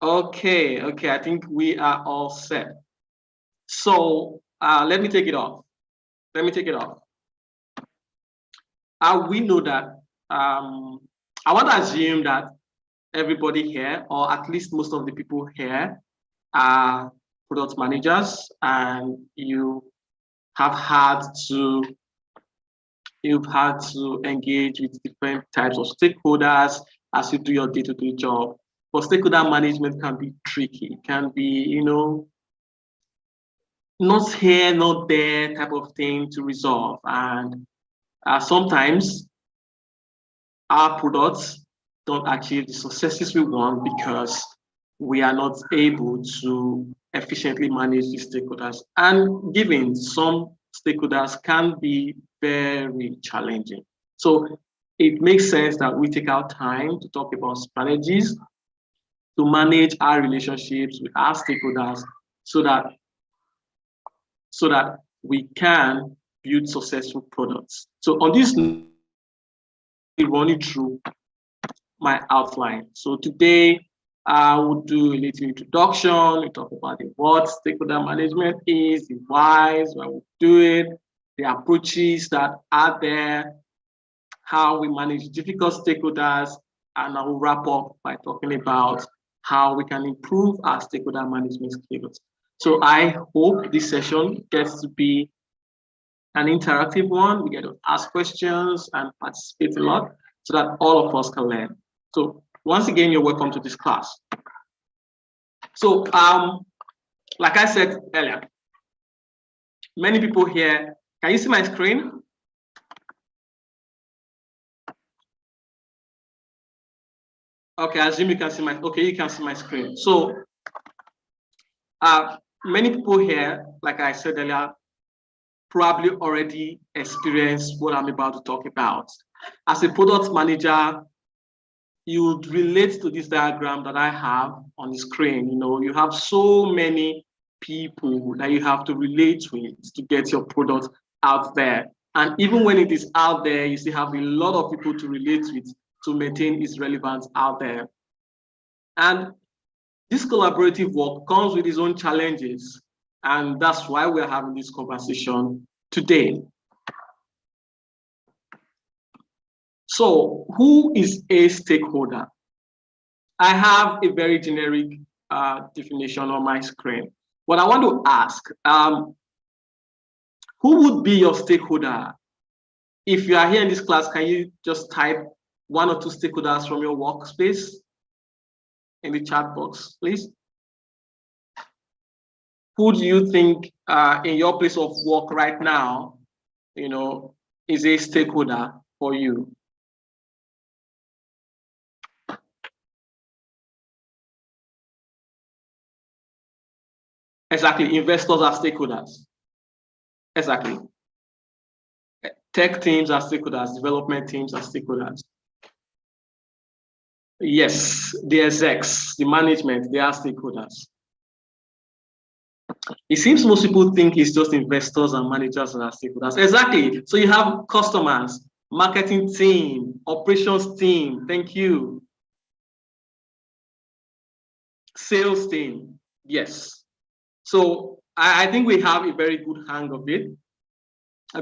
Okay, okay, I think we are all set. So let me take it off. Let me take it off. We know that I want to assume that everybody here, or at least most of the people here, are product managers, and have had to you've had to engage with different types of stakeholders as you do your day-to-day job. But stakeholder management can be tricky. It can be, not here, not there type of thing to resolve. And sometimes our products don't achieve the successes we want because we are not able to efficiently manage the stakeholders. And given some stakeholders can be very challenging. So it makes sense that we take our time to talk about strategies to manage our relationships with our stakeholders so that we can build successful products. So on this, we'll run it through my outline. So today, I will do a little introduction. We talk about what stakeholder management is, the whys, why we do it, the approaches that are there, how we manage difficult stakeholders, and I will wrap up by talking about how we can improve our stakeholder management skills. So I hope this session gets to be an interactive one. We get to ask questions and participate a lot so that all of us can learn. So once again, you're welcome to this class. So like I said earlier, many people here, can you see my screen? Okay, I assume you can see you can see my screen. So many people here, like I said earlier, probably already experienced what I'm about to talk about. As a product manager, you would relate to this diagram that I have on the screen. You have so many people that you have to relate with to get your product out there. And even when it is out there, you still have a lot of people to relate with to maintain its relevance out there. And this collaborative work comes with its own challenges. And that's why we're having this conversation today. So who is a stakeholder? I have a very generic definition on my screen. What I want to ask, who would be your stakeholder? If you are here in this class, can you just type one or two stakeholders from your workspace in the chat box, please? Who do you think in your place of work right now, is a stakeholder for you? Exactly, investors are stakeholders. Exactly. Tech teams are stakeholders, development teams are stakeholders. Yes, the execs, the management, they are stakeholders. It seems most people think it's just investors and managers that are stakeholders. Exactly. So you have customers, marketing team, operations team, thank you. Sales team, yes. So I think we have a very good hang of it.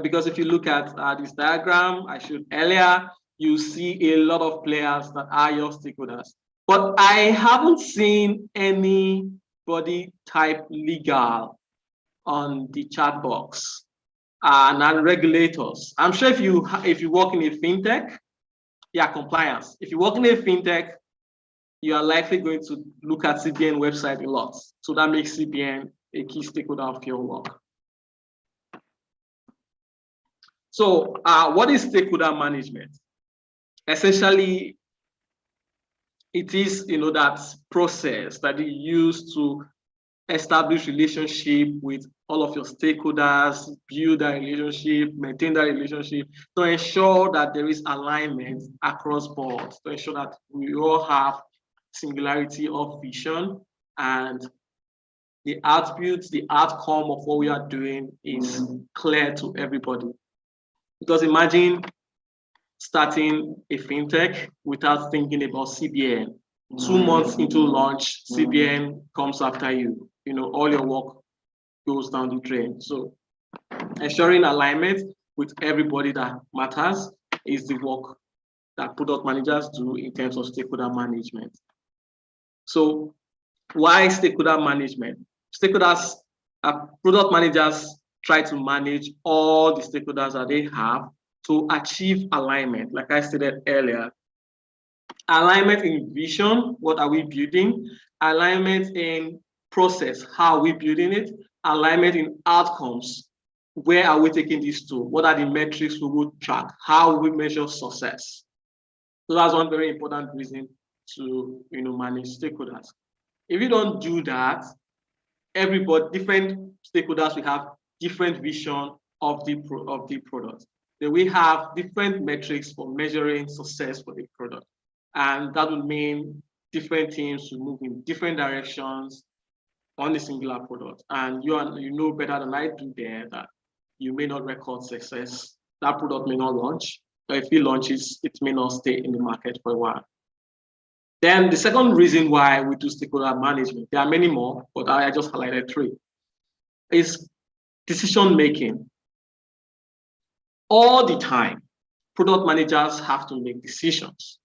Because if you look at this diagram I showed earlier, you see a lot of players that are your stakeholders. But I haven't seen anybody type legal on the chat box. And regulators. I'm sure if you work in a fintech, yeah, compliance. If you work in a fintech, you are likely going to look at CBN website a lot. So that makes CBN a key stakeholder of your work. So what is stakeholder management? Essentially, it is that process that you use to establish relationship with all of your stakeholders, build that relationship, maintain that relationship, to ensure that there is alignment across boards, to ensure that we all have singularity of vision and the attributes, the outcome of what we are doing is clear to everybody. Because imagine starting a fintech without thinking about CBN. 2 months into launch, CBN comes after you. All your work goes down the drain. So ensuring alignment with everybody that matters is the work that product managers do in terms of stakeholder management. So why stakeholder management? Stakeholders, product managers try to manage all the stakeholders that they have to achieve alignment. Like I stated earlier, alignment in vision, what are we building? Alignment in process, how are we building it? Alignment in outcomes, where are we taking this to? What are the metrics we will track? How will we measure success? So that's one very important reason to manage stakeholders. If you don't do that, everybody, different stakeholders will have different vision of the product. Then we have different metrics for measuring success for the product. And that would mean different teams will move in different directions on a singular product. And you know better than I do there that you may not record success. That product may not launch, or if it launches, it may not stay in the market for a while. Then the second reason why we do stakeholder management, there are many more, but I just highlighted 3, is decision making. All the time, product managers have to make decisions.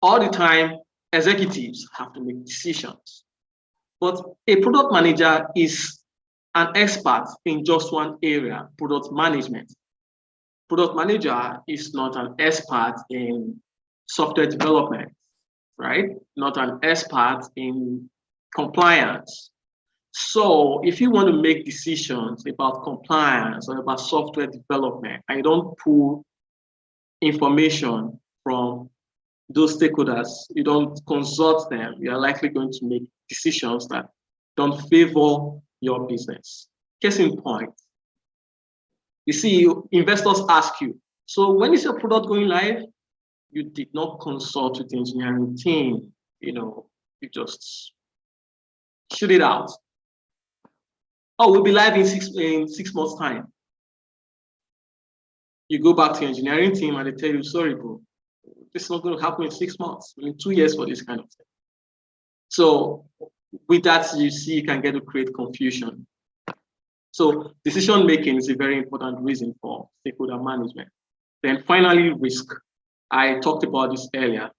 All the time, executives have to make decisions. But a product manager is an expert in just one area, product management. Product manager is not an expert in software development, right? Not an expert in compliance. So if you want to make decisions about compliance or about software development, and you don't pull information from those stakeholders, you don't consult them, you are likely going to make decisions that don't favor your business. Case in point, you see, investors ask you, so when is your product going live? You did not consult with the engineering team, you just shoot it out. Oh, we'll be live in six months' time. You go back to the engineering team and they tell you, sorry, bro, this is not going to happen in 6 months. We need 2 years for this kind of thing. So with that, you see, you can get to create confusion. So decision making is a very important reason for stakeholder management. Then finally, risk. I talked about this earlier.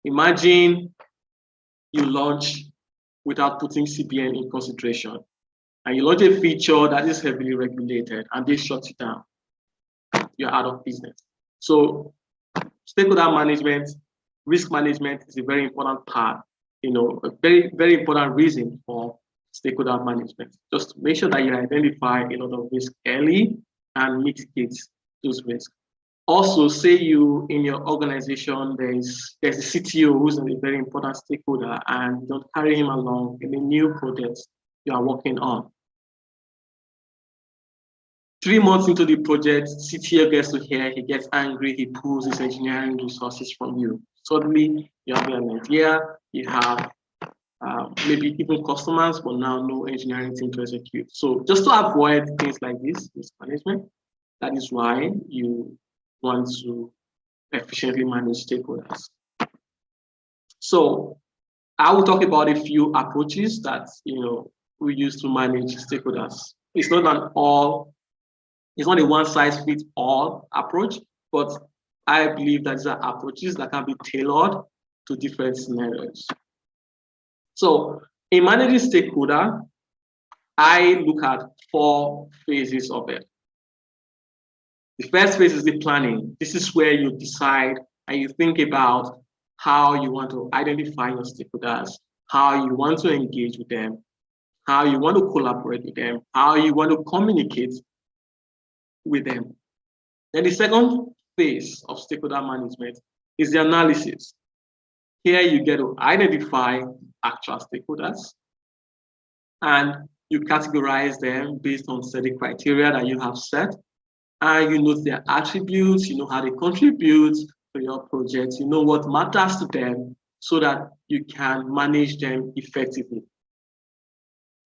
Imagine you launch without putting CBN in consideration, and you launch a feature that is heavily regulated and they shut you down. You're out of business. So stakeholder management, risk management is a very important part, a very, very important reason for stakeholder management. Just to make sure that you identify a lot of risk early and mitigate those risks. Also, say you in your organization, there's a CTO who's a very important stakeholder, and you don't carry him along in the new project you are working on. 3 months into the project, CTO gets to hear, he gets angry, he pulls his engineering resources from you. Suddenly, you have an idea, you have maybe even customers, but now no engineering team to execute. So just to avoid things like this, risk management, that is why you want to efficiently manage stakeholders. So I will talk about a few approaches that we use to manage stakeholders. It's not a one-size-fits-all approach, but I believe that these are approaches that can be tailored to different scenarios. So in managing stakeholder, I look at 4 phases of it. The first phase is the planning. This is where you decide and you think about how you want to identify your stakeholders, how you want to engage with them, how you want to collaborate with them, how you want to communicate with them. Then the second phase of stakeholder management is the analysis. Here you get to identify actual stakeholders and you categorize them based on certain criteria that you have set. And you know their attributes, you know how they contribute to your project, you know what matters to them so that you can manage them effectively.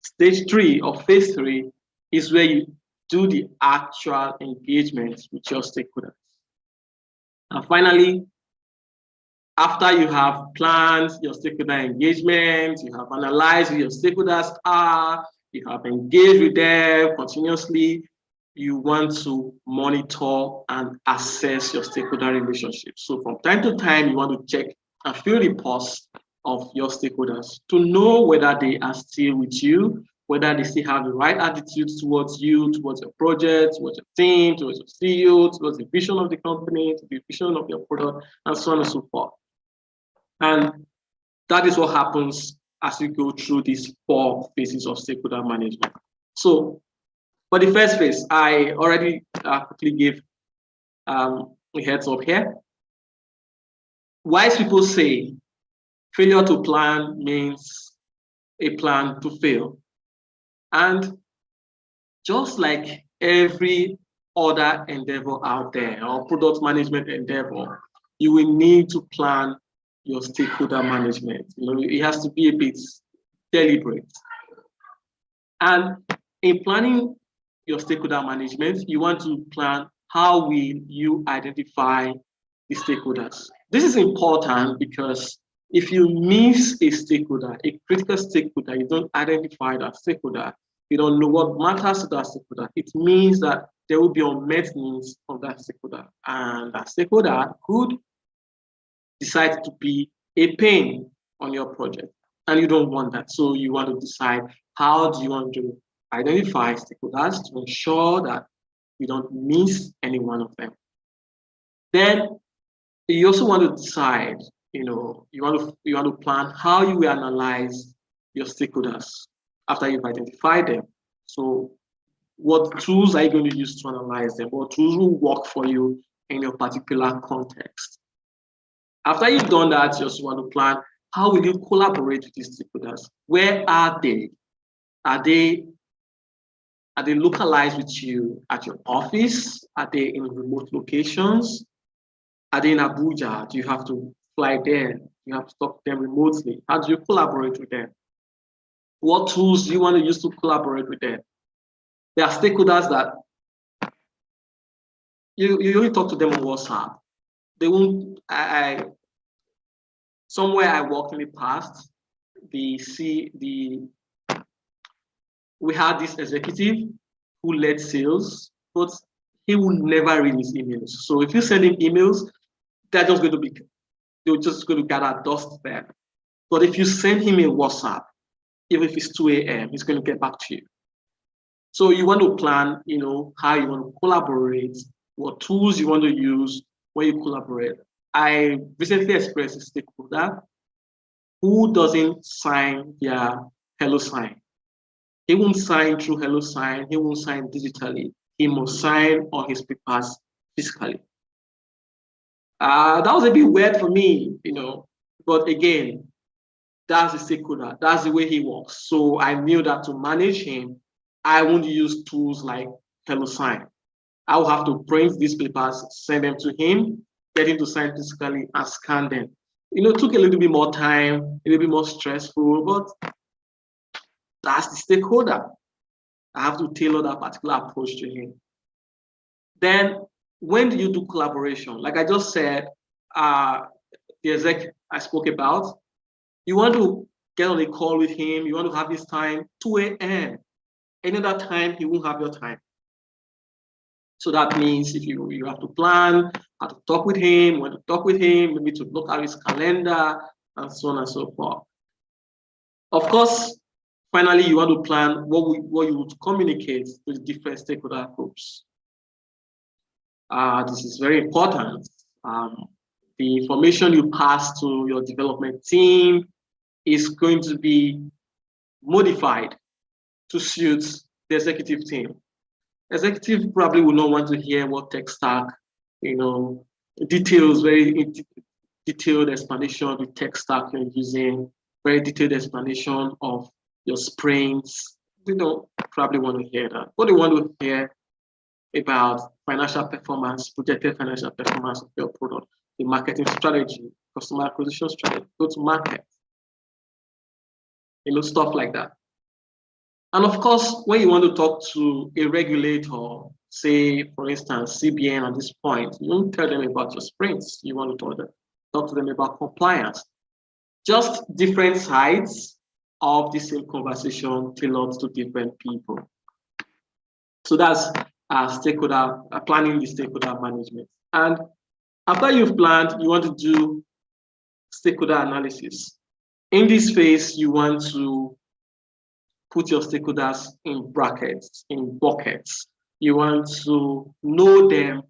Stage 3 or phase 3 is where you do the actual engagement with your stakeholders. And finally, After you have planned your stakeholder engagement, you have analyzed who your stakeholders are, you have engaged with them continuously, you want to monitor and assess your stakeholder relationship. So from time to time, you want to check and fill the pulse of your stakeholders to know whether they are still with you, whether they still have the right attitude towards you, towards your project, towards your team, towards your CEO, towards the vision of the company, to the vision of your product, and so on and so forth. And that is what happens as we go through these 4 phases of stakeholder management. So for the first phase, I already quickly gave a heads up here. Wise people say failure to plan means a plan to fail. And just like every other endeavor out there, or product management endeavor, you will need to plan your stakeholder management. It has to be a bit deliberate. And in planning your stakeholder management, you want to plan how will you identify the stakeholders. This is important because if you miss a stakeholder, a critical stakeholder, you don't identify that stakeholder, you don't know what matters to that stakeholder, it means that there will be unmet needs of that stakeholder. And that stakeholder could decide to be a pain on your project. And you don't want that. So you want to decide how do you want to identify stakeholders to ensure that you don't miss any one of them. Then you also want to decide, you want to plan how you will analyze your stakeholders after you've identified them. So what tools are you going to use to analyze them? What tools will work for you in your particular context? After you've done that, you also want to plan how will you collaborate with these stakeholders? Where are they? Are they localized with you at your office? Are they in remote locations? Are they in Abuja? Do you have to fly there? You have to talk to them remotely. How do you collaborate with them? What tools do you want to use to collaborate with them? There are stakeholders that you only talk to them on WhatsApp. They won't. Somewhere I worked in the past, we had this executive who led sales, but he will never read his emails. So if you send him emails, they're just going to gather dust there. But if you send him a WhatsApp, even if it's 2 a.m., he's going to get back to you. So you want to plan, how you want to collaborate, what tools you want to use when you collaborate. I recently expressed a stakeholder who doesn't sign their HelloSign. He won't sign through HelloSign. He won't sign digitally. He must sign on his papers physically. That was a bit weird for me, but again, that's the stakeholder. That's the way he works. So I knew that to manage him, I won't use tools like HelloSign. I will have to print these papers, send them to him, get him to sign physically, and scan them. It took a little bit more time, a little bit more stressful, but that's the stakeholder. I have to tailor that particular approach to him. Then, when do you do collaboration? Like I just said, the exec I spoke about, you want to get on a call with him, you want to have this time, 2 a.m. Any other time, he won't have your time. So that means if you have to plan how to talk with him, when to talk with him, maybe to look at his calendar, and so on and so forth. Of course, finally, you want to plan what you would communicate to the different stakeholder groups. This is very important. The information you pass to your development team is going to be modified to suit the executive team. Executive probably will not want to hear what tech stack, details, very detailed explanation of the tech stack you're using, very detailed explanation of your sprints. They don't probably want to hear that. What they want to hear about financial performance, projected financial performance of your product, the marketing strategy, customer acquisition strategy, go to market, stuff like that. And of course, when you want to talk to a regulator, say, for instance, CBN at this point, you don't tell them about your sprints. You want to talk to them about compliance. Just different sides of the same conversation tailored to different people. So that's stakeholder planning the stakeholder management. And after you've planned, you want to do stakeholder analysis. In this phase, you want to put your stakeholders in brackets, in buckets. You want to know them,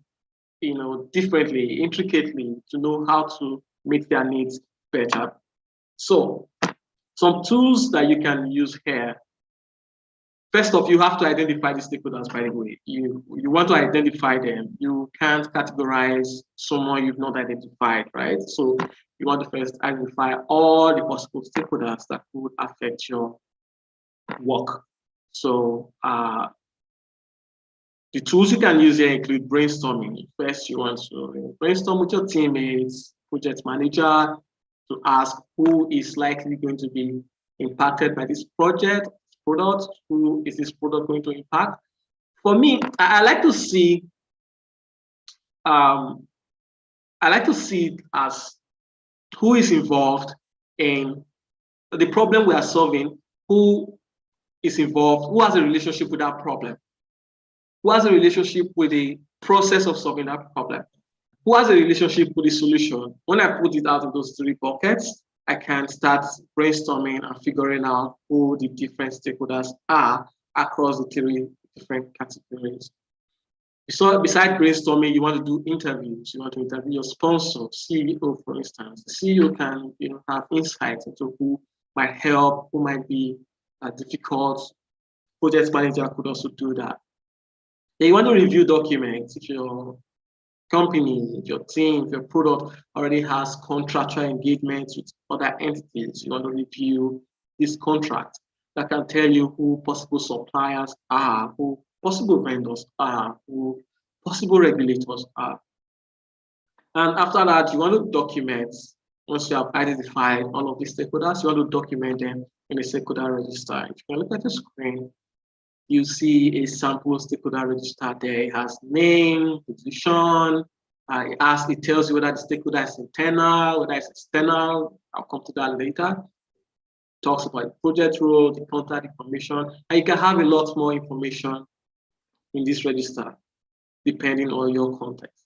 differently, intricately, to know how to make their needs better. So, some tools that you can use here. First off, you have to identify the stakeholders, by the way. You want to identify them. You can't categorize someone you've not identified, right? So you want to first identify all the possible stakeholders that could affect your work. So the tools you can use here include brainstorming. First, you want to brainstorm with your teammates, project manager, to ask who is likely going to be impacted by this product, who is this product going to impact. For me, I like to see it as who is involved in the problem we are solving, who is involved, who has a relationship with that problem, who has a relationship with the process of solving that problem, who has a relationship with the solution. When I put it out in those three buckets, I can start brainstorming and figuring out who the different stakeholders are across the three different categories. So besides brainstorming, you want to do interviews. You want to interview your sponsor, CEO, for instance. The CEO can have insights into who might help, who might be difficult. Project manager could also do that. Then you want to review documents. If your company, if your team, if your product already has contractual engagements with other entities, you want to review this contract that can tell you who possible suppliers are, who possible vendors are, who possible regulators are. And after that, you want to document, once you have identified all of these stakeholders, you want to document them in a stakeholder register. If you can look at the screen, you see a sample stakeholder register there. It has name, position. It tells you whether the stakeholder is internal, whether it's external. I'll come to that later. It talks about the project role, the contact information, and you can have a lot more information in this register, depending on your context.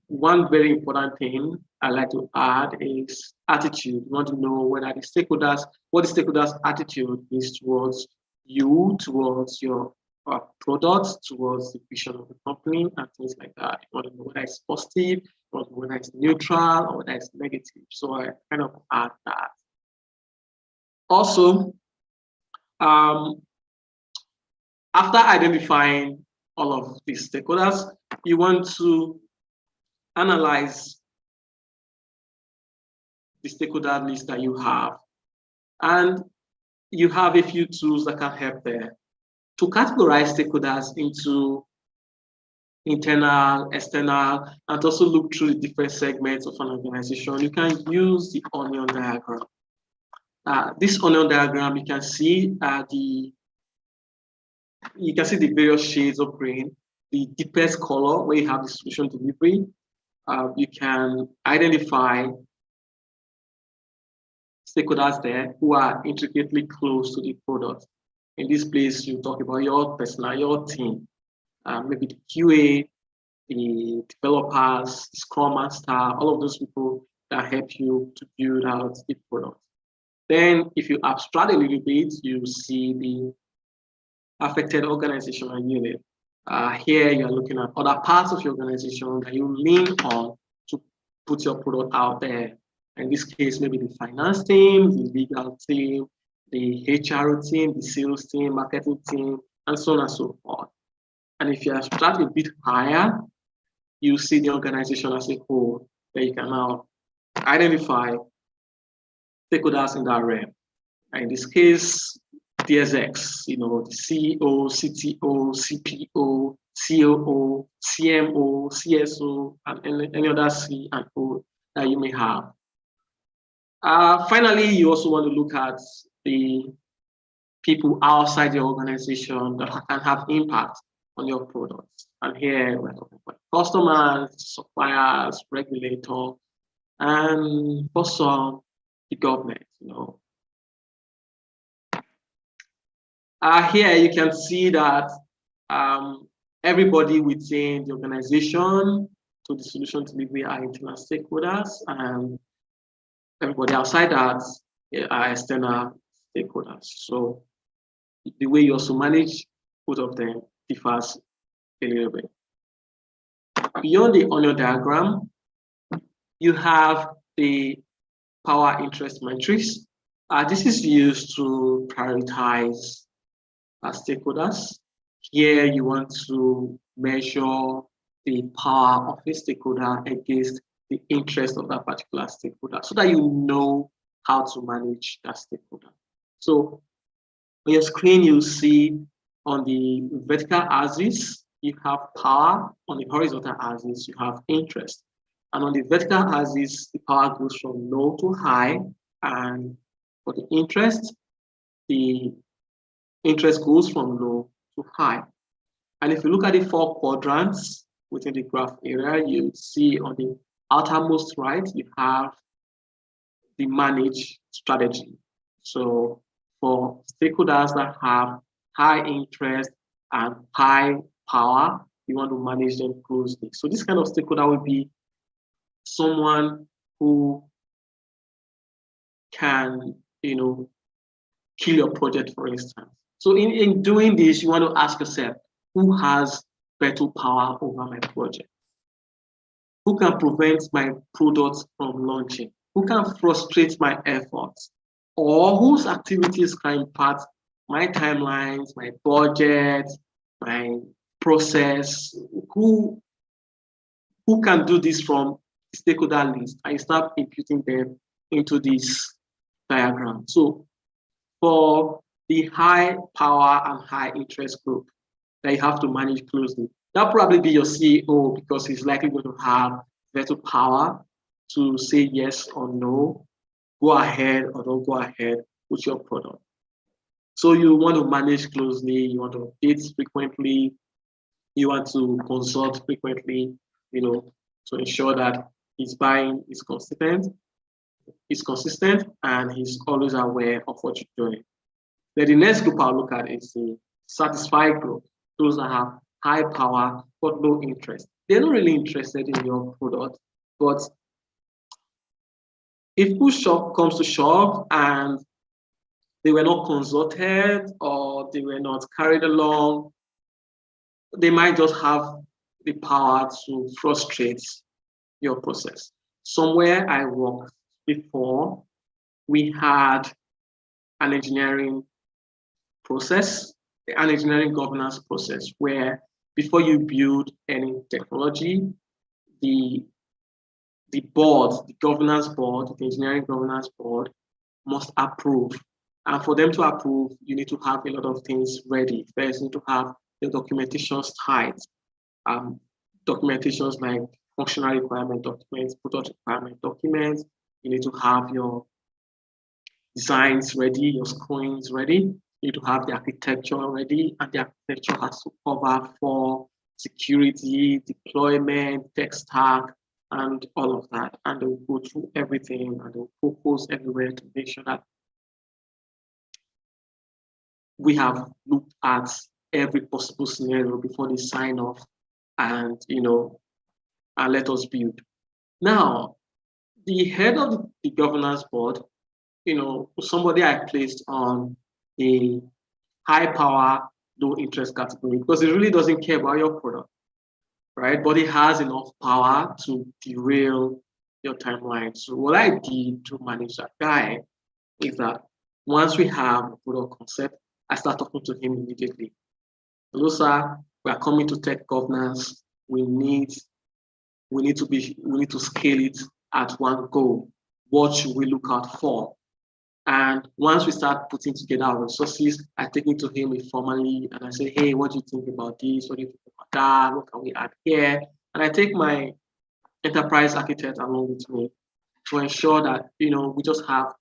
One very important thing I like to add is attitude. You want to know whether what the stakeholders' attitude is towards you, towards your products, towards the vision of the company, and things like that. You want to know whether it's positive, you want to know whether it's neutral, or whether it's negative. So I kind of add that. Also, after identifying all of these stakeholders, you want to analyze the stakeholder list that you have. And you have a few tools that can help there to categorize stakeholders into internal, external, and also look through the different segments of an organization. You can use the onion diagram. This onion diagram, you can see the various shades of green. The deepest color, where you have the solution delivery, you can identify stakeholders there who are intricately close to the product. In this place, you talk about your personnel, your team, maybe the QA, the developers, the Scrum Master, all of those people that help you to build out the product. Then, if you abstract a little bit, you see the affected organizational unit. Here, you're looking at other parts of your organization that you lean on to put your product out there. In this case, maybe the finance team, the legal team, the HR team, the sales team, marketing team, and so on and so forth. And if you abstract a bit higher, you see the organization as a whole, that you can now identify stakeholders in that realm. In this case, DSX, the CEO, CTO, CPO, COO, CMO, CSO, and any other C and O that you may have. Finally, you also want to look at the people outside your organization that can have impact on your products. And here we're talking about customers, suppliers, regulators, And for some, the government, here you can see that everybody within the organization to the solution delivery are internal stakeholders, and everybody outside that are external stakeholders. So the way you also manage both of them differs a little bit. Beyond the onion diagram, you have the power interest matrix. This is used to prioritize stakeholders. Here you want to measure the power of a stakeholder against the interest of that particular stakeholder so that you know how to manage that stakeholder. So on your screen, you'll see on the vertical axis, you have power. On the horizontal axis, you have interest. And on the vertical axis, the power goes from low to high. And for the interest goes from low to high. And if you look at the 4 quadrants within the graph area, you see on the outermost right, you have the manage strategy. So for stakeholders that have high interest and high power, you want to manage them closely. So this kind of stakeholder will be someone who can, kill your project, for instance. So in doing this, you want to ask yourself, who has better power over my project? Who can prevent my product from launching? Who can frustrate my efforts? Or whose activities can impact my timelines, my budget, my process? Who can do this from stakeholder list? I start imputing them into this diagram. So for the high power and high interest group that you have to manage closely, that'll probably be your CEO because he's likely going to have veto power to say yes or no, go ahead or don't go ahead with your product. So you want to manage closely, you want to update frequently, you want to consult frequently, to ensure that his buying is consistent, and he's always aware of what you're doing. Then the next group I'll look at is the satisfied group, those that have high power but low interest. They're not really interested in your product, but if push comes to shove and they were not consulted or they were not carried along, they might just have the power to frustrate your process. Somewhere I worked before, we had an engineering process, an engineering governance process, where before you build any technology, the board, the governance board, the engineering governance board must approve. And for them to approve, you need to have a lot of things ready. First, you need to have the documentations tight. Documentations like functional requirement documents, product requirement documents. You need to have your designs ready, your screens ready. You need to have the architecture ready, and the architecture has to cover for security, deployment, tech stack, and all of that. And they'll go through everything and they'll focus everywhere to make sure that we have looked at every possible scenario before they sign off and and let us build. Now, the head of the governance board, somebody I placed on a high power, low interest category because he really doesn't care about your product, right? But he has enough power to derail your timeline. So what I did to manage that guy is that once we have a product concept, I start talking to him immediately. Hello, sir, we are coming to tech governance. We need to scale it at one go. What should we look out for? And once we start putting together our resources, I take it to him informally and I say, hey, what do you think about this? What do you think about that? What can we add here? And I take my enterprise architect along with me to ensure that we just have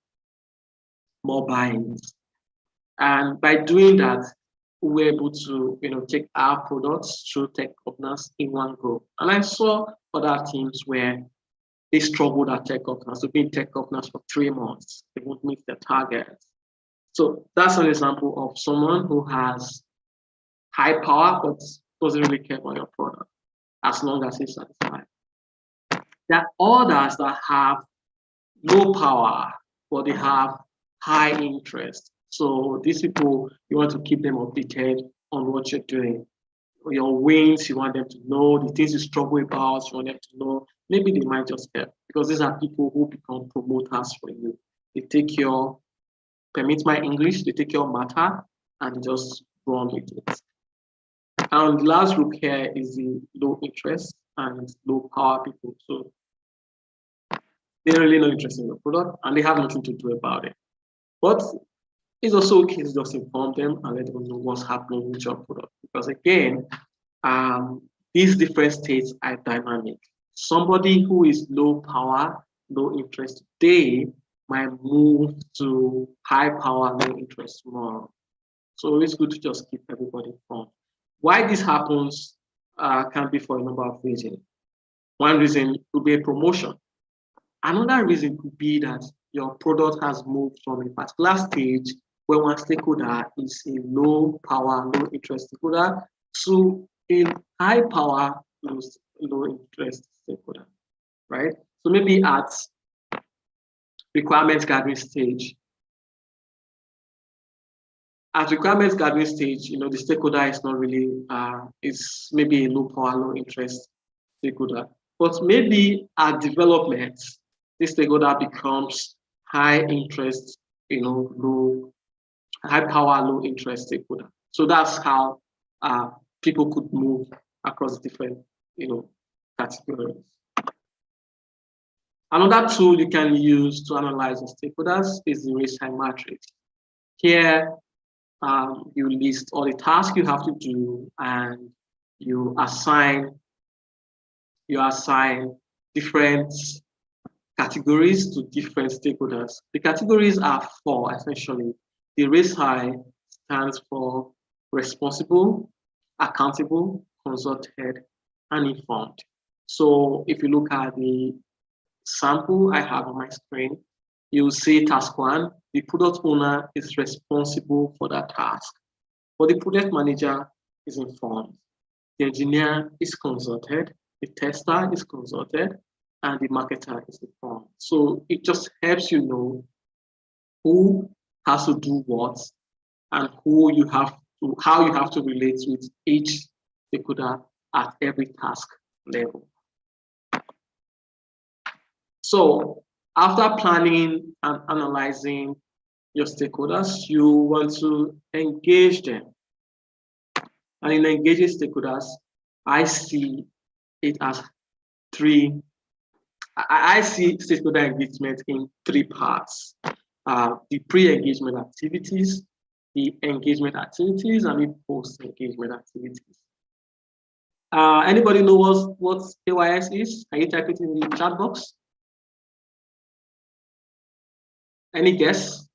more buy-ins. And by doing that, we're able to take our products through tech governance in one go. And I saw other teams where they struggled at tech governance. So being tech governance for 3 months, they won't meet their targets. So that's an example of someone who has high power but doesn't really care about your product as long as it's satisfied. There are others that have low power, but they have high interest. So these people, you want to keep them updated on what you're doing. Your wins, you want them to know. The things you struggle about, you want them to know. Maybe they might just help, because these are people who become promoters for you. They take your, permit my English, they take your matter and just run with it. And the last group here is the low interest and low power people. So they're really not interested in your product and they have nothing to do about it. But it's also okay to just inform them and let them know what's happening with your product. Because again, these different states are dynamic. Somebody who is low power, low interest today might move to high power, low interest tomorrow. So it's good to just keep everybody informed. Why this happens can be for a number of reasons. One reason could be a promotion. Another reason could be that your product has moved from a particular stage where one stakeholder is a low power, low interest stakeholder to a high power, low interest stakeholder, right? So maybe at requirements gathering stage, at requirements gathering stage, the stakeholder is not really, it's maybe a low power, low interest stakeholder. But maybe at development, this stakeholder becomes high interest, high power, low interest stakeholder. So that's how people could move across different, categories. Another tool you can use to analyze your stakeholders is the race time matrix. Here, you list all the tasks you have to do, and you assign different categories to different stakeholders. The categories are 4 essentially. The race high stands for responsible, accountable, consulted, and informed. So if you look at the sample I have on my screen, you'll see task 1, the product owner is responsible for that task, but the project manager is informed. The engineer is consulted, the tester is consulted, and the marketer is informed. So it just helps you know who has to do what and how you have to relate with each stakeholder at every task level. So after planning and analyzing your stakeholders, you want to engage them. And in engaging stakeholders, I see it as I see stakeholder engagement in 3 parts. The pre-engagement activities, the engagement activities, and the post-engagement activities. Anybody know what KYS is? Can you type it in the chat box? Any guess?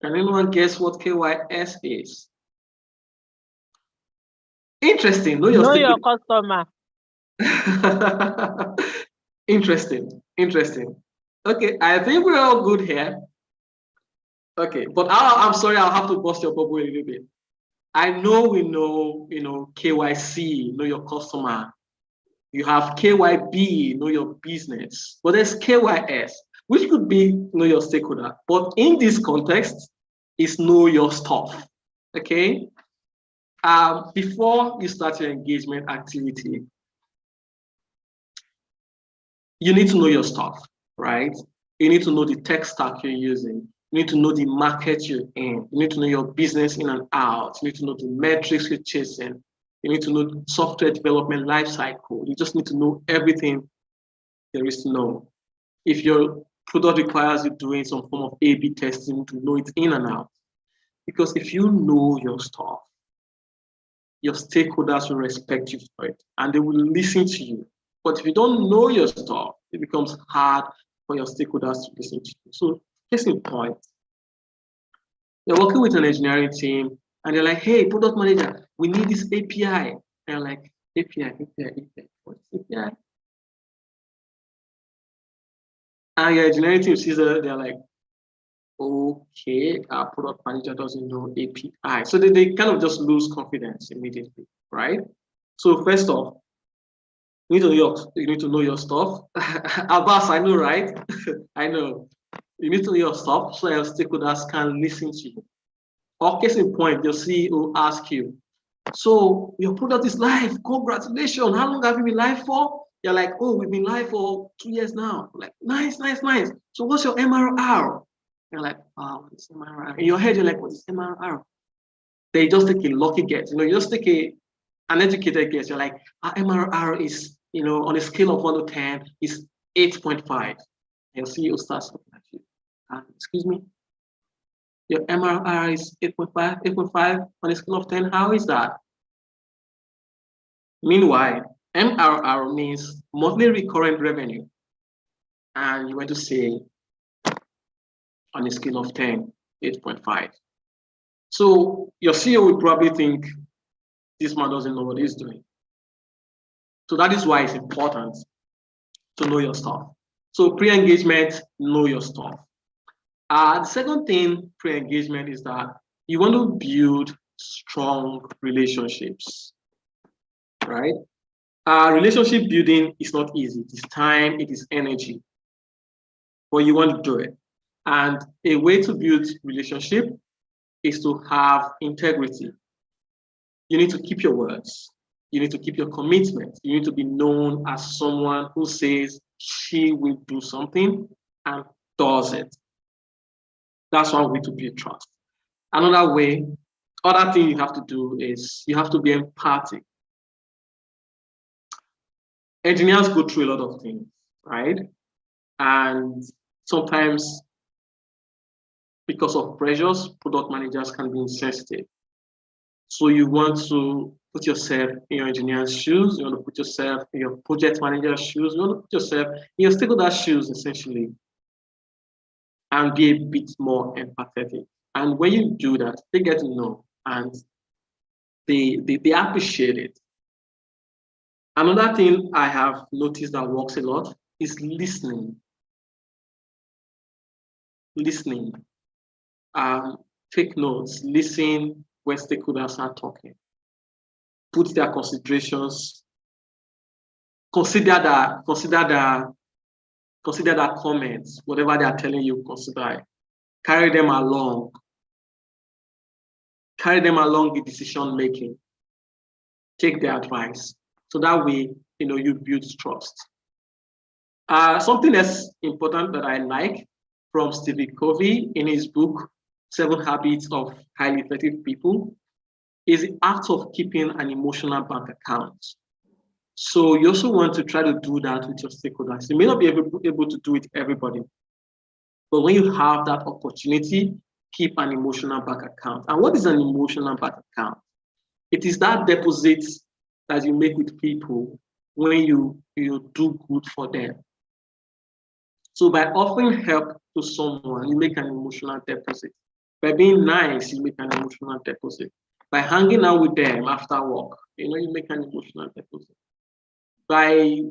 Can anyone guess what KYS is? Interesting. Know your customer. Interesting. Okay, I think we're all good here. Okay, but I'm sorry, I'll have to bust your bubble a little bit. I know we know, KYC, know your customer. You have KYB, know your business. But there's KYS, which could be know your stakeholder. But in this context, it's know your stuff. Okay? Before you start your engagement activity, you need to know your stuff, right? You need to know the tech stack you're using. You need to know the market you're in. You need to know your business in and out. You need to know the metrics you're chasing. You need to know software development lifecycle. You just need to know everything there is to know. If your product requires you doing some form of A/B testing, to know it in and out. Because if you know your stuff, your stakeholders will respect you for it and they will listen to you. But if you don't know your stuff, it becomes hard for your stakeholders to listen to you. So case in point, you're working with an engineering team and they're like, hey, product manager, we need this API. And you're like, API. What is API? And your engineering team sees that they're like, okay, our product manager doesn't know API. So they kind of just lose confidence immediately, right? So first off, you need to know your stuff. Abbas, I know, right? I know. You need to know your stuff so your stakeholders can listen to you. Or case in point, your CEO ask you, so your product is live. Congratulations. How long have you been live for? You're like, oh, we've been live for 2 years now. Like, nice. So what's your MRR? You're like, wow, what's MRR? In your head, you're like, what is MRR? They just take a lucky guess. You just take an educated guess. You're like, our MRR is, on a scale of 1 to 10, is 8.5. Your CEO starts looking at you. Excuse me? Your MRR is 8.5 on a scale of 10. How is that? Meanwhile, MRR means monthly recurrent revenue. And you want to say on a scale of 10, 8.5. So your CEO would probably think this man doesn't know what he's doing. So that is why it's important to know your stuff. So pre-engagement, know your stuff. The second thing pre-engagement is that you want to build strong relationships, right? Relationship building is not easy. It is time, it is energy, but you want to do it. And a way to build relationship is to have integrity. You need to keep your words. You need to keep your commitment. You need to be known as someone who says she will do something and does it. That's one way to build trust. Another way, other thing you have to do is you have to be empathic. Engineers go through a lot of things, right? And sometimes because of pressures, product managers can be insensitive. So you want to put yourself in your engineer's shoes, you want to put yourself in your project manager's shoes, you want to put yourself in your stakeholder's shoes, essentially, and be a bit more empathetic. And when you do that, they get to know and they appreciate it. Another thing I have noticed that works a lot is listening. Take notes, listen when stakeholders are talking. Put their considerations, consider the comments, whatever they are telling you, consider it. Carry them along the decision making. Take their advice. So that way, you build trust. Something that's important that I like from Stephen Covey in his book, 7 Habits of Highly Effective People, is the act of keeping an emotional bank account. So you also want to try to do that with your stakeholders. You may not be able to do it with everybody, but when you have that opportunity, keep an emotional bank account. And what is an emotional bank account? It is that deposit that you make with people when you do good for them. So by offering help to someone, you make an emotional deposit. By being nice, you make an emotional deposit. By hanging out with them after work, you make an emotional deposit. By,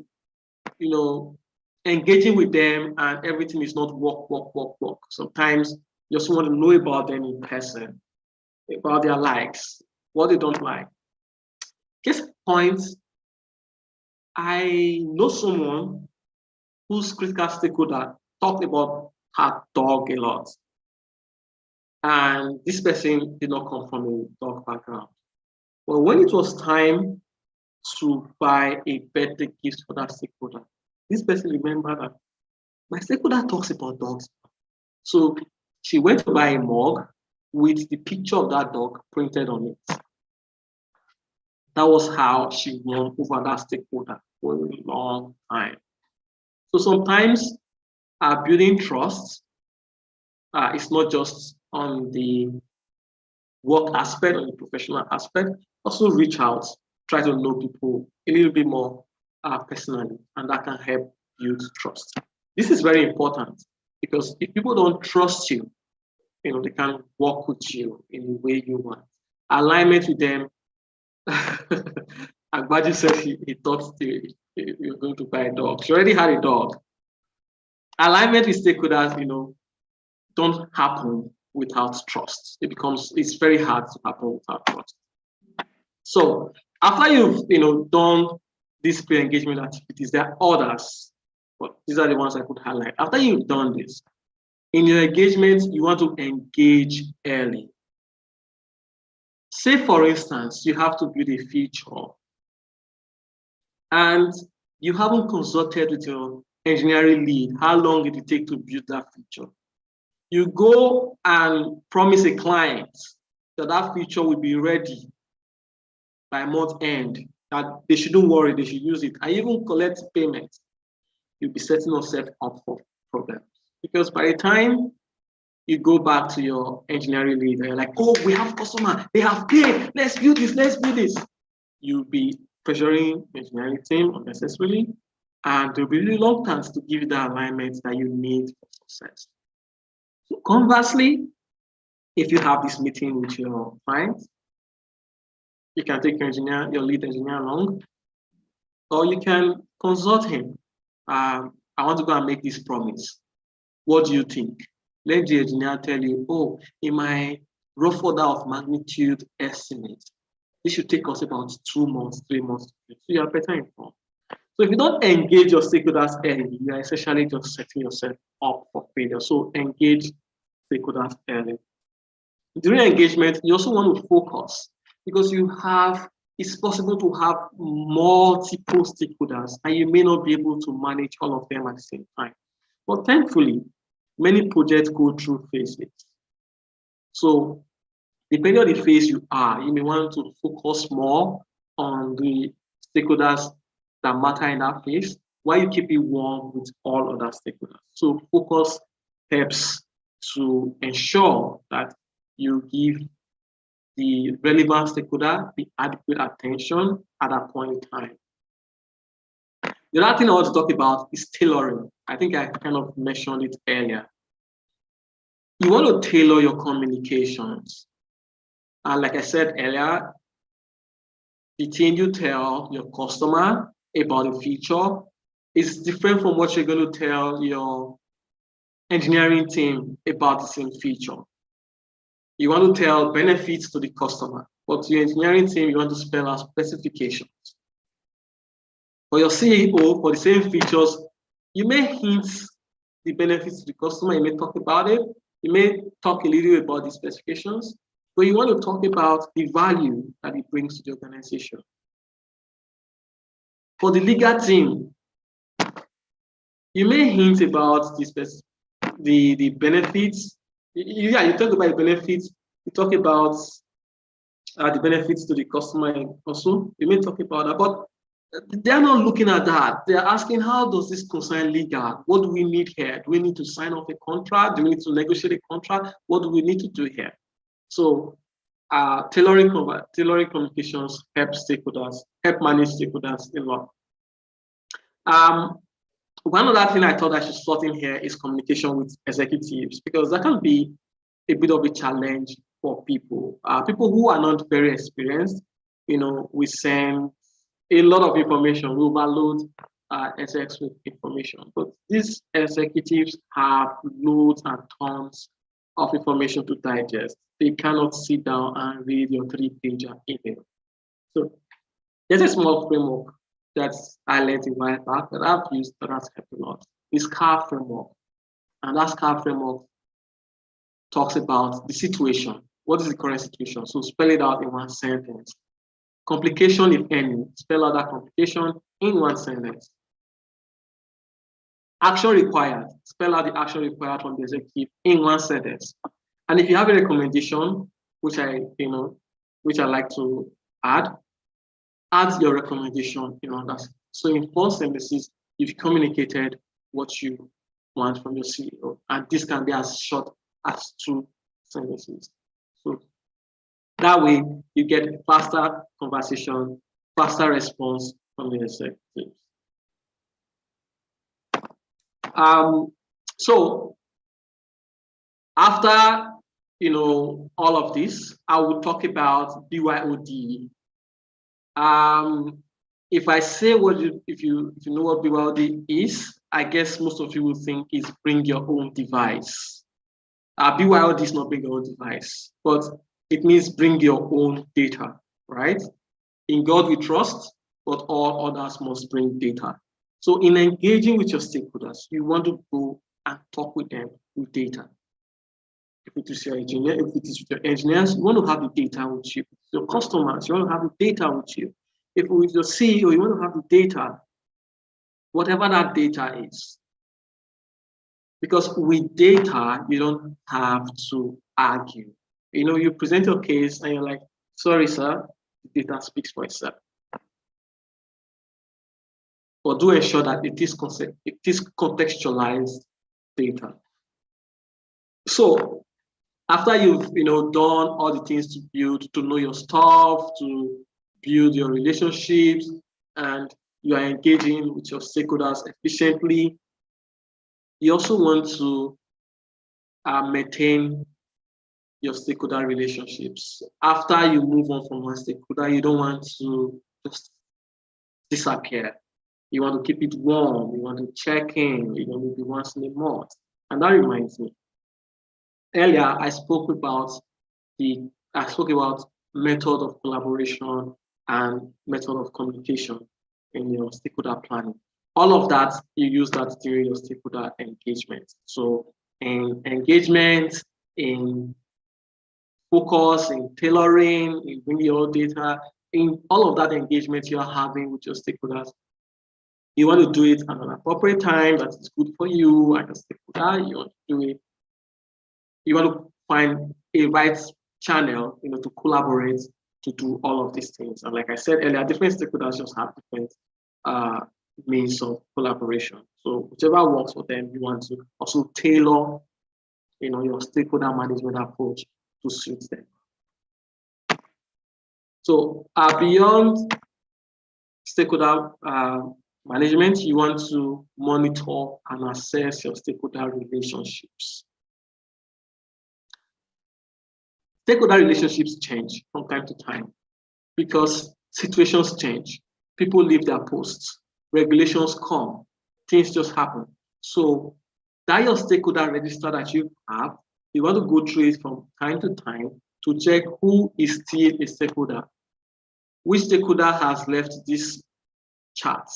engaging with them and everything is not work. Sometimes you just want to know about them in person, about their likes, what they don't like. Case point, I know someone whose critical stakeholder talked about her dog a lot. And this person did not come from a dog background. But when it was time to buy a birthday gift for that stakeholder, this person remembered that my stakeholder talks about dogs. So she went to buy a mug with the picture of that dog printed on it. That was how she won over that stakeholder for a long time. So sometimes building trust is not just on the work aspect, on the professional aspect. Also reach out, try to know people a little bit more personally, and that can help build trust. This is very important because if people don't trust you, they can't work with you in the way you want. Alignment with them Agbaji said he thought he was going to buy a dog. She already had a dog. Alignment with stakeholders, don't happen without trust. It's very hard to happen without trust. So after you've done these pre-engagement activities, there are others, but these are the ones I could highlight. After you've done this, in your engagement, you want to engage early. Say, for instance, you have to build a feature and you haven't consulted with your engineering lead how long it will take to build that feature. You go and promise a client that that feature will be ready by month end, that they shouldn't worry, they should use it, and even collect payment. You'll be setting yourself up for problems. Because by the time you go back to your engineering lead, and you're like, oh, we have customer, they have paid, let's build this. You'll be pressuring the engineering team unnecessarily, and there'll be reluctance to give you the alignment that you need for success. So conversely, if you have this meeting with your client, you can take your lead engineer along, or you can consult him. I want to go and make this promise. What do you think? Let the engineer tell you, oh, in my rough order of magnitude estimate, this should take us about 2 months, 3 months. So you are better informed. So if you don't engage your stakeholders early, you are essentially just setting yourself up for failure. So engage stakeholders early. During engagement, you also want to focus because it's possible to have multiple stakeholders and you may not be able to manage all of them at the same time. But thankfully, many projects go through phases. So depending on the phase you are, you may want to focus more on the stakeholders that matter in that phase while you keep it warm with all other stakeholders. So focus helps to ensure that you give the relevant stakeholder the adequate attention at that point in time. The other thing I want to talk about is tailoring. I think I kind of mentioned it earlier. You want to tailor your communications. And like I said earlier, the thing you tell your customer about a feature is different from what you're going to tell your engineering team about the same feature. You want to tell benefits to the customer, but to your engineering team, you want to spell out specifications. For your CEO, for the same features, you may hint the benefits to the customer, you may talk about it, you may talk a little about the specifications, but you want to talk about the value that it brings to the organization. For the legal team, you may hint about the benefits. You talk about the benefits, you talk about the benefits to the customer also. You may talk about that, but they're not looking at that. They're asking, how does this concern legal? What do we need here? Do we need to sign off a contract? Do we need to negotiate a contract? What do we need to do here? So tailoring communications help manage stakeholders a lot. One other thing I thought I should slot in here is communication with executives, because that can be a bit of a challenge for people. People who are not very experienced, we send a lot of information, we overload execs with information. But these executives have loads and tons of information to digest. They cannot sit down and read your 3-pager email. So there's a small framework that I learned a while back that I've used that has helped a lot. It's SCAR framework. And that SCAR framework talks about the situation. What is the current situation? So spell it out in one sentence. Complication, if any, spell out that complication in one sentence. Action required, spell out the action required from the executive in one sentence. And if you have a recommendation, which I like to add your recommendation in others. So in 4 sentences, you've communicated what you want from your CEO, and this can be as short as 2 sentences. So that way, you get faster conversation, faster response from the executives. So after all of this, I will talk about BYOD, If I say if you know what BYOD is, I guess most of you will think is bring your own device. BYOD is not bring your own device, but it means bring your own data, right? In God we trust, but all others must bring data. So in engaging with your stakeholders, you want to go and talk with them with data. If it is your engineer, if it is with your engineers, you want to have the data with you. Your customers, you want to have the data with you. If with your CEO, you want to have the data, whatever that data is. Because with data, you don't have to argue. You know, you present your case and you're like, sorry, sir, the data speaks for itself. But do ensure that it is contextualized data. So after you've done all the things to build, to know your stuff, to build your relationships, and you are engaging with your stakeholders efficiently, you also want to maintain your stakeholder relationships. After you move on from one stakeholder, you don't want to just disappear. You want to keep it warm. You want to check in. You want to be once in a month. And that reminds me. Earlier, I spoke about method of collaboration and method of communication in your stakeholder planning. All of that, you use that during your stakeholder engagement. So in engagement, in focus, in tailoring, in bringing your data, in all of that engagement you're having with your stakeholders, you want to do it at an appropriate time that is good for you and the stakeholder. You want to do it. You want to find a right channel, to collaborate to do all of these things. And like I said earlier, different stakeholders just have different means of collaboration. So whichever works for them, you want to also tailor, your stakeholder management approach to suit them. So beyond stakeholder management, you want to monitor and assess your stakeholder relationships. Stakeholder relationships change from time to time because situations change. People leave their posts, regulations come, things just happen. So that your stakeholder register that you have, you want to go through it from time to time to check who is still a stakeholder. Which stakeholder has left this chart?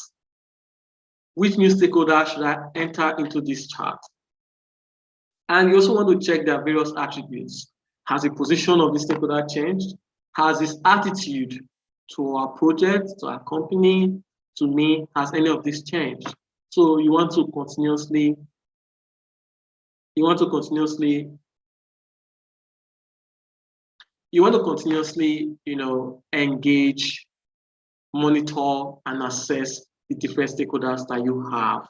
Which new stakeholder should I enter into this chart? And you also want to check their various attributes. Has the position of the stakeholder changed? Has his attitude to our project, to our company, to me, has any of this changed? So you want to continuously engage, monitor, and assess the different stakeholders that you have.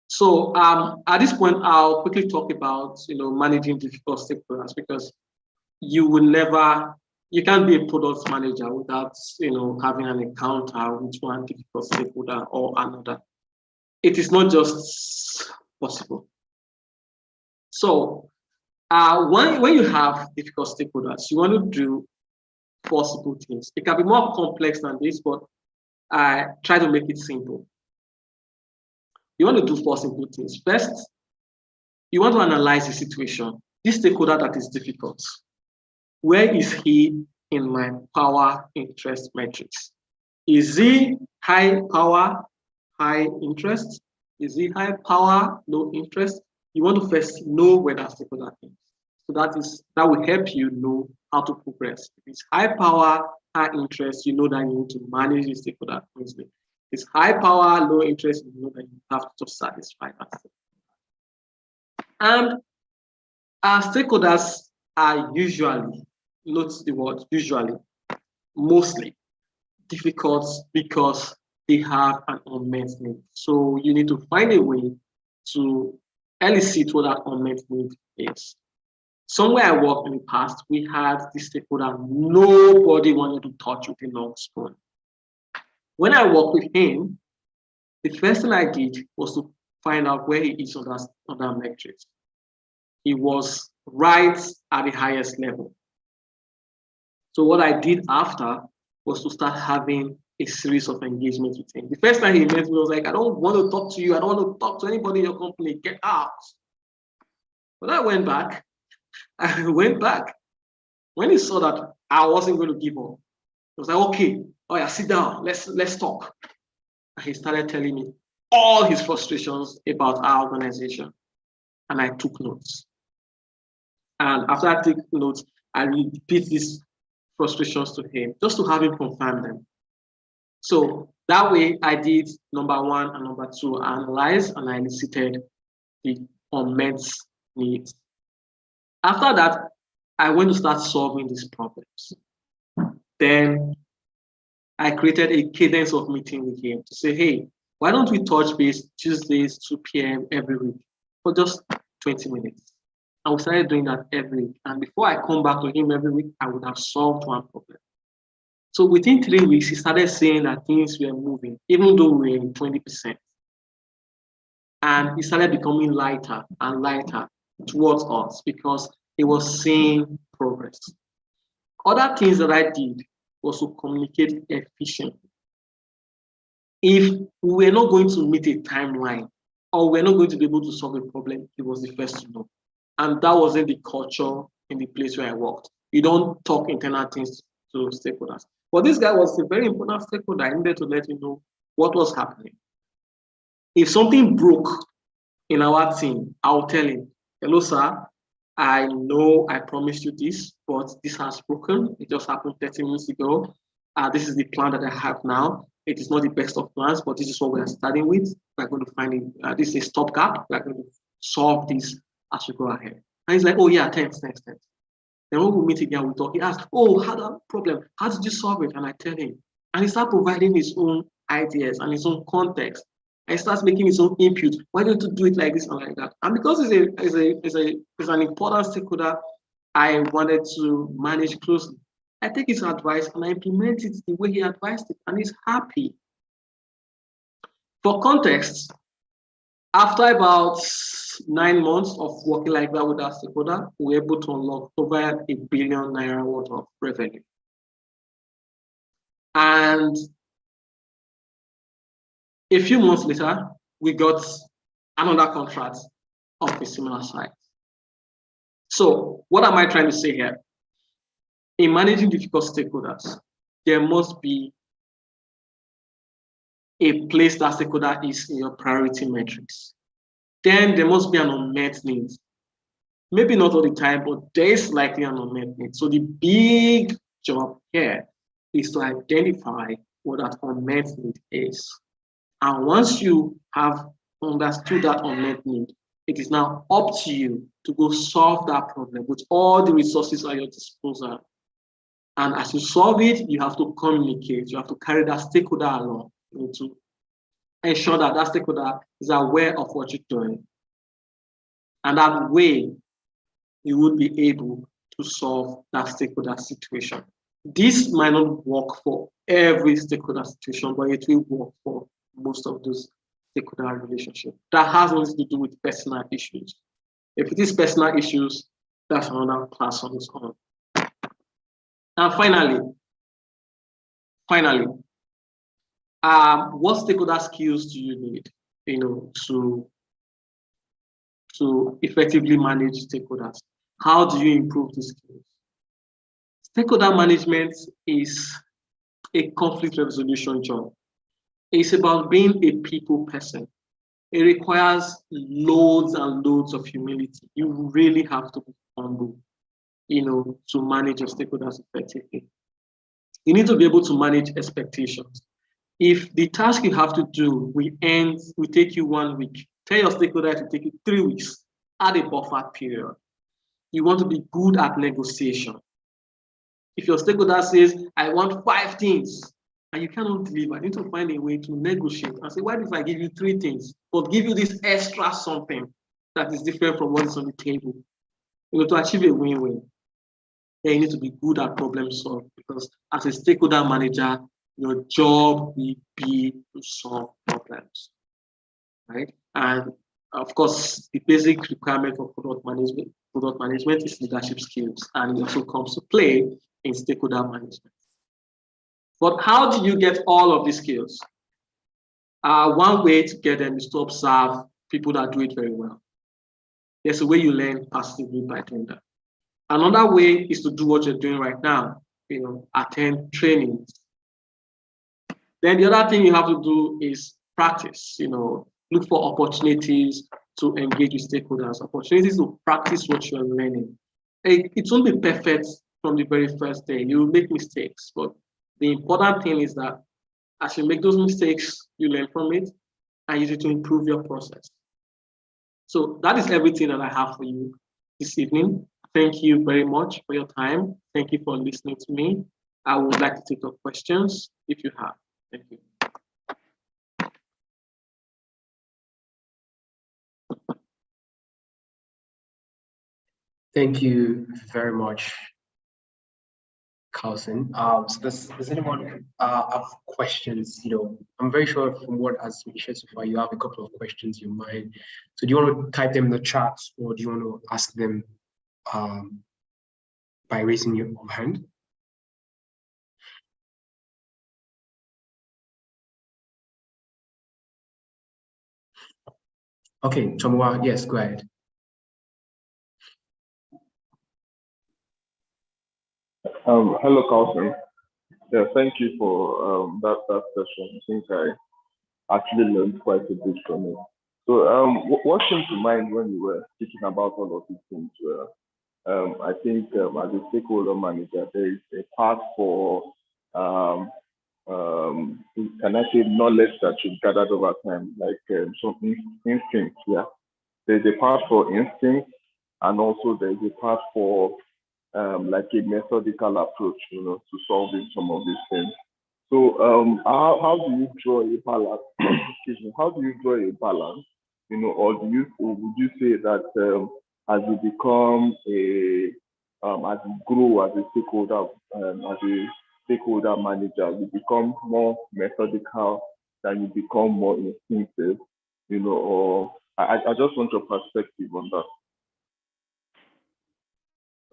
So at this point, I'll quickly talk about managing difficult stakeholders, because you can't be a product manager without having an encounter with one difficult stakeholder or another. It is not just possible. So when you have difficult stakeholders, you want to do possible things. It can be more complex than this, but I try to make it simple. You want to do four simple things. First, you want to analyze the situation. This stakeholder that is difficult, where is he in my power interest matrix? Is he high power, high interest? Is he high power, low interest? You want to first know where that stakeholder is. So that will help you know how to progress. If it's high power, high interest, you know that you need to manage the stakeholder closely. If it's high power, low interest, you know that you have to satisfy that. And our stakeholders are usually, note the word usually, mostly difficult because they have an unmet need. So you need to find a way to elicit what that unmet need is. Somewhere I worked in the past, we had this stakeholder nobody wanted to touch with a long spoon. When I worked with him, the first thing I did was to find out where he is on that metrics. He was right at the highest level. So what I did after was to start having a series of engagements with him. The first time he met me, I was like, I don't want to talk to you. I don't want to talk to anybody in your company. Get out. But I went back. I went back. When he saw that I wasn't going to give up, he was like, okay, oh yeah, sit down. Let's talk. And he started telling me all his frustrations about our organization. And I took notes. And after I took notes, I repeat these frustrations to him just to have him confirm them. So that way I did number one and number two, I analyzed and I elicited the unmet needs. After that, I went to start solving these problems. Then I created a cadence of meeting with him to say, hey, why don't we touch base Tuesdays, 2 p.m. every week for just 20 minutes? And we started doing that every week. And before I come back to him every week, I would have solved one problem. So within 3 weeks, he started saying that things were moving, even though we were in 20%. And he started becoming lighter and lighter towards us because he was seeing progress. Other things that I did was to communicate efficiently. If we were not going to meet a timeline or we're not going to be able to solve a problem, he was the first to know. And that wasn't the culture in the place where I worked. You don't talk internal things to stakeholders. But this guy was a very important stakeholder. I needed to let him know what was happening. If something broke in our team, I'll tell him, hello, sir, I know I promised you this, but this has broken. It just happened 30 minutes ago. This is the plan that I have now. It is not the best of plans, but this is what we are starting with. We're going to find it. This is a stopgap. We're going to solve this as we go ahead. And he's like, oh yeah, thanks. Then when we meet again, we talk. He asks, oh, how that problem? How did you solve it? And I tell him. And he starts providing his own ideas and his own context. And he starts making his own input. Why don't you do it like this and like that? And because it's an important stakeholder I wanted to manage closely, I take his advice and I implement it the way he advised it, and he's happy. For context, after about 9 months of working like that with our stakeholder, we were able to unlock over ₦1 billion worth of revenue. And a few months later, we got another contract of a similar size. So what am I trying to say here? In managing difficult stakeholders, there must be a place that stakeholder is in your priority metrics. Then there must be an unmet need. Maybe not all the time, but there is likely an unmet need. So the big job here is to identify what that unmet need is. And once you have understood that unmet need, it is now up to you to go solve that problem with all the resources at your disposal. And as you solve it, you have to communicate. You have to carry that stakeholder along. You need to ensure that that stakeholder is aware of what you're doing. And that way, you would be able to solve that stakeholder situation. This might not work for every stakeholder situation, but it will work for most of those stakeholder relationships. That has nothing to do with personal issues. If it is personal issues, that's another class on its own. And finally, what stakeholder skills do you need, to effectively manage stakeholders? How do you improve these skills? Stakeholder management is a conflict resolution job. It's about being a people person. It requires loads and loads of humility. You really have to be humble, to manage your stakeholders effectively. You need to be able to manage expectations. If the task you have to do will take you 1 week, tell your stakeholder to take you 3 weeks, add a buffer period. You want to be good at negotiation. If your stakeholder says, I want 5 things, and you cannot deliver, you need to find a way to negotiate and say, why if I give you 3 things, but give you this extra something that is different from what is on the table? To achieve a win-win, then you need to be good at problem solving, because as a stakeholder manager, your job will be to solve problems, right? And of course, the basic requirement for product management is leadership skills, and it also comes to play in stakeholder management. But how do you get all of these skills? One way to get them is to observe people that do it very well. There's a way you learn passively by doing that. Another way is to do what you're doing right now, attend trainings. Then the other thing you have to do is practice, look for opportunities to engage with stakeholders, opportunities to practice what you're learning. It won't be perfect from the very first day. You will make mistakes, but the important thing is that as you make those mistakes, you learn from it and use it to improve your process. So that is everything that I have for you this evening. Thank you very much for your time. Thank you for listening to me. I would like to take your questions if you have. Thank you. Thank you very much, Carlson. So does anyone have questions? I'm very sure from what has been shared so far, you have a couple of questions in mind. So do you want to type them in the chat, or do you want to ask them by raising your hand? Okay, Tomowa, yes, go ahead. Hello, Carlson. Yeah, thank you for that session. I think I actually learned quite a bit from it. So, what came to mind when you were speaking about all of these things? I think as a stakeholder manager, there is a part for can I say knowledge that you've gathered over time, like some instinct. Yeah, there's a part for instinct, and also there's a part for like a methodical approach, to solving some of these things. So how do you draw a balance? Excuse me. How do you draw a balance? Or would you say that as you become as you grow as a stakeholder manager, you become more methodical than you become more instinctive, or I just want your perspective on that.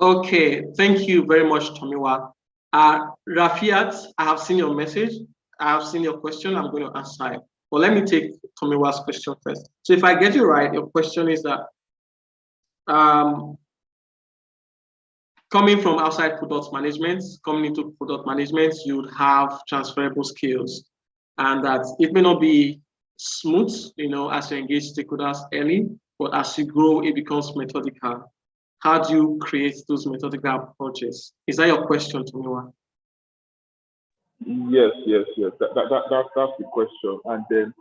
Okay, thank you very much, Tomiwa. Rafiat, I have seen your message. I have seen your question. I'm going to answer it. But let me take Tomiwa's question first. So if I get you right, your question is that coming from outside product management, coming into product management, you would have transferable skills, and that it may not be smooth, as you engage stakeholders early, but as you grow, it becomes methodical. How do you create those methodical approaches? Is that your question, Tomiwa? Yes. That's the question. And then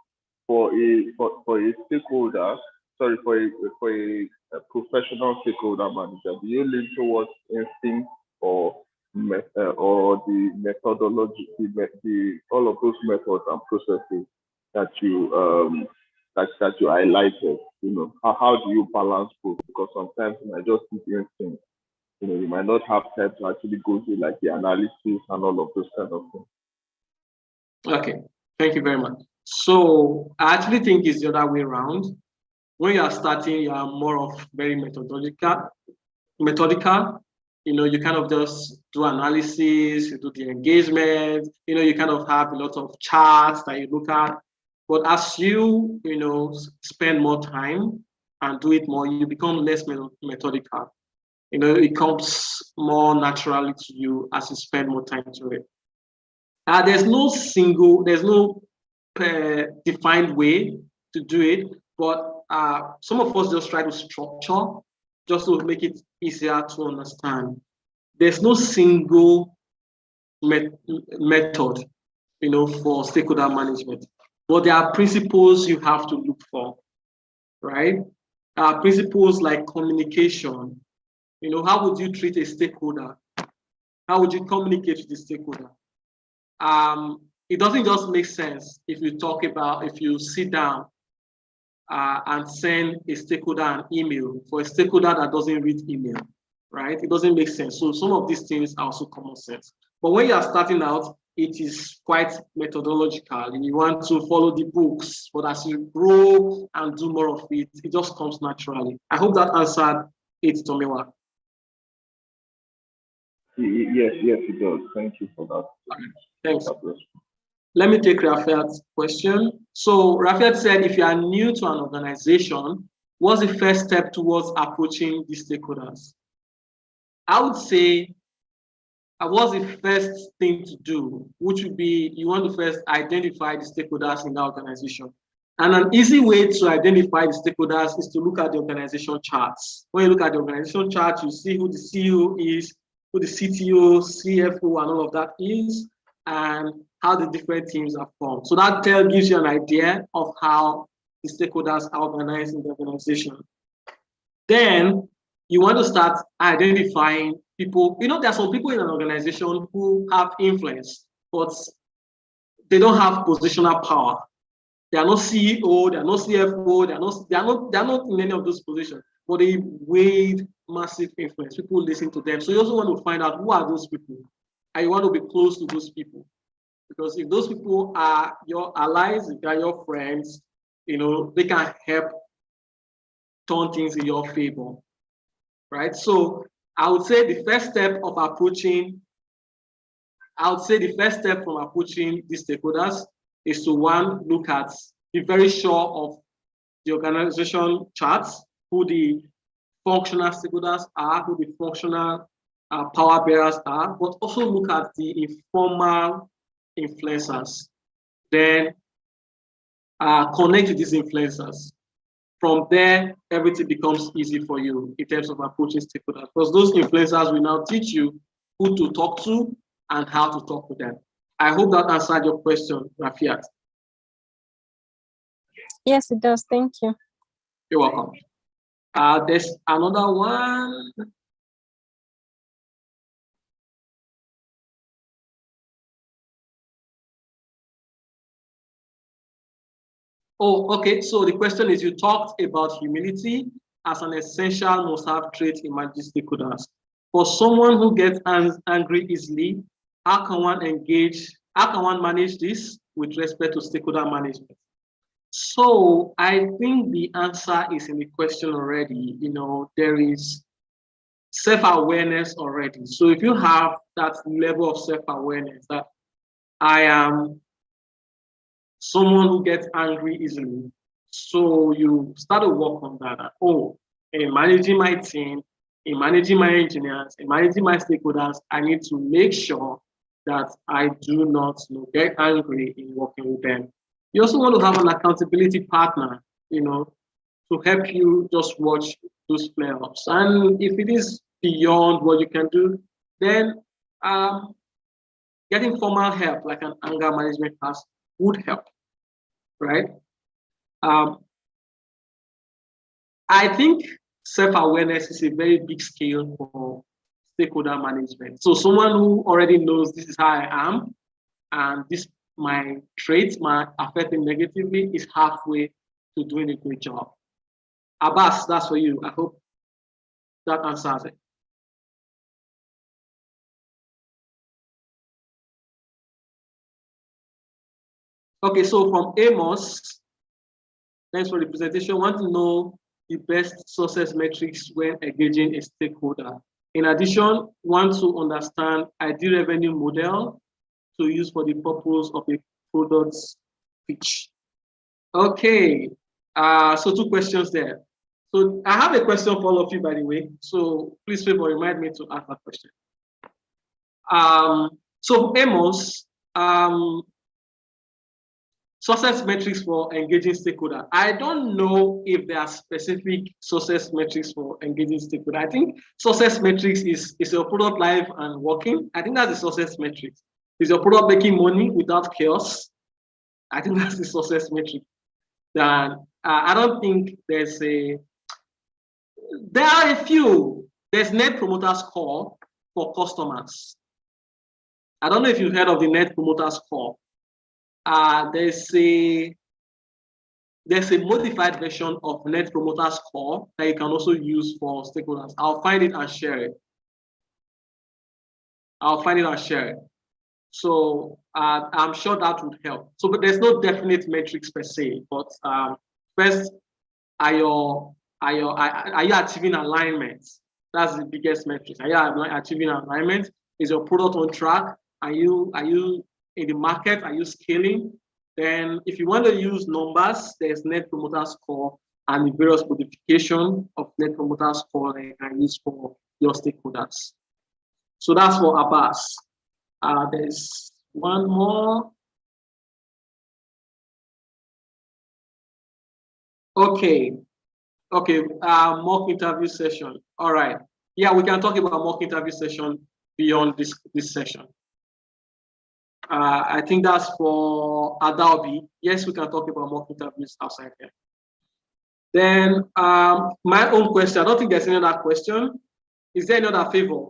for a stakeholder, sorry, for a professional stakeholder manager, do you lean towards instinct or the methodology, all of those methods and processes that you highlighted? How do you balance both? Because sometimes I just need instinct. You might not have time to actually go through like the analysis and all of those kind of things. Okay, thank you very much. So I actually think it's the other way around. When you are starting, you are more of very methodical. You kind of just do analysis, you do the engagement, you kind of have a lot of charts that you look at. But as you, spend more time and do it more, you become less methodical. It comes more naturally to you as you spend more time to it. There's no defined way to do it, but some of us just try to structure just to make it easier to understand. There's no single method, for stakeholder management, but there are principles you have to look for, right? Principles like communication. How would you treat a stakeholder? How would you communicate with the stakeholder? It doesn't just make sense if you sit down and send a stakeholder an email for a stakeholder that doesn't read email, right? It doesn't make sense. So some of these things are also common sense. But when you are starting out, it is quite methodological. You want to follow the books, but as you grow and do more of it, it just comes naturally. I hope that answered it, Tomiwa. Yes, yes, it does. Thank you for that. Thanks. God bless. Let me take Rafiat's question. So Rafiat said, if you are new to an organization, what's the first step towards approaching the stakeholders? I would say, what's the first thing to do, which would be you want to first identify the stakeholders in the organization. And an easy way to identify the stakeholders is to look at the organization charts. When you look at the organization chart, you see who the CEO is, who the CTO, CFO, and all of that is, and how the different teams are formed. So that gives you an idea of how the stakeholders are organized in the organization. Then you want to start identifying people. You know, there are some people in an organization who have influence, but they don't have positional power. They are not CEO, they are not CFO, they are not in any of those positions, but they wield massive influence. People listen to them. So you also want to find out who are those people, and you want to be close to those people. Because if those people are your allies, if they are your friends, you know, they can help turn things in your favor, right? So I would say the first step from approaching these stakeholders is to look at, be very sure of the organization charts, who the functional stakeholders are, who the functional power bearers are, but also look at the informal influencers. Then connect with these influencers. From there, everything becomes easy for you in terms of approaching stakeholders, because those influencers will now teach you who to talk to and how to talk to them. I hope that answered your question, Rafiat. Yes, it does. Thank you. You're welcome. There's another one. Oh, okay. So the question is, you talked about humility as an essential must-have trait in managing stakeholders. For someone who gets angry easily, how can one manage this with respect to stakeholder management? So I think the answer is in the question already. You know, there is self-awareness already. So if you have that level of self-awareness that I am someone who gets angry easily, so you start to work on that. Oh, in managing my team, in managing my engineers, in managing my stakeholders, I need to make sure that I do not get angry in working with them. You also want to have an accountability partner, you know, to help you just watch those flare-ups. And if it is beyond what you can do, then getting formal help, like an anger management class, would help, right? I think self-awareness is a very big skill for stakeholder management. So someone who already knows this is how I am, and this my traits might affect him negatively, is halfway to doing a great job. Abbas, that's for you. I hope that answers it. Okay, so from Amos, thanks for the presentation. Want to know the best success metrics when engaging a stakeholder. In addition, want to understand ideal revenue model to use for the purpose of a product pitch. Okay, so 2 questions there. So I have a question for all of you, by the way. So please favor remind me to ask that question. So Amos, success metrics for engaging stakeholder. I don't know if there are specific success metrics for engaging stakeholder. I think success metrics is your product live and working. I think that's the success metrics. Is your product making money without chaos? I think that's the success metric. Then I don't think there are a few. There's net promoter score for customers. I don't know if you've heard of the net promoter score. There's a modified version of net promoter score that you can also use for stakeholders. I'll find it and share it. So I'm sure that would help. So, but there's no definite metrics per se. But first, are you achieving alignment? That's the biggest metric. Are you achieving alignment? Is your product on track? Are you in the market? Are you scaling? Then if you want to use numbers, there's Net Promoter Score and the various modification of Net Promoter Score that you can use for your stakeholders. So that's for Abbas. There's one more. Okay. Mock interview session. All right. Yeah, we can talk about mock interview session beyond this session. I think that's for Adobe. Yes, we can talk about mock interviews outside here. Then my own question. I don't think there's any other question. Is there any other favor?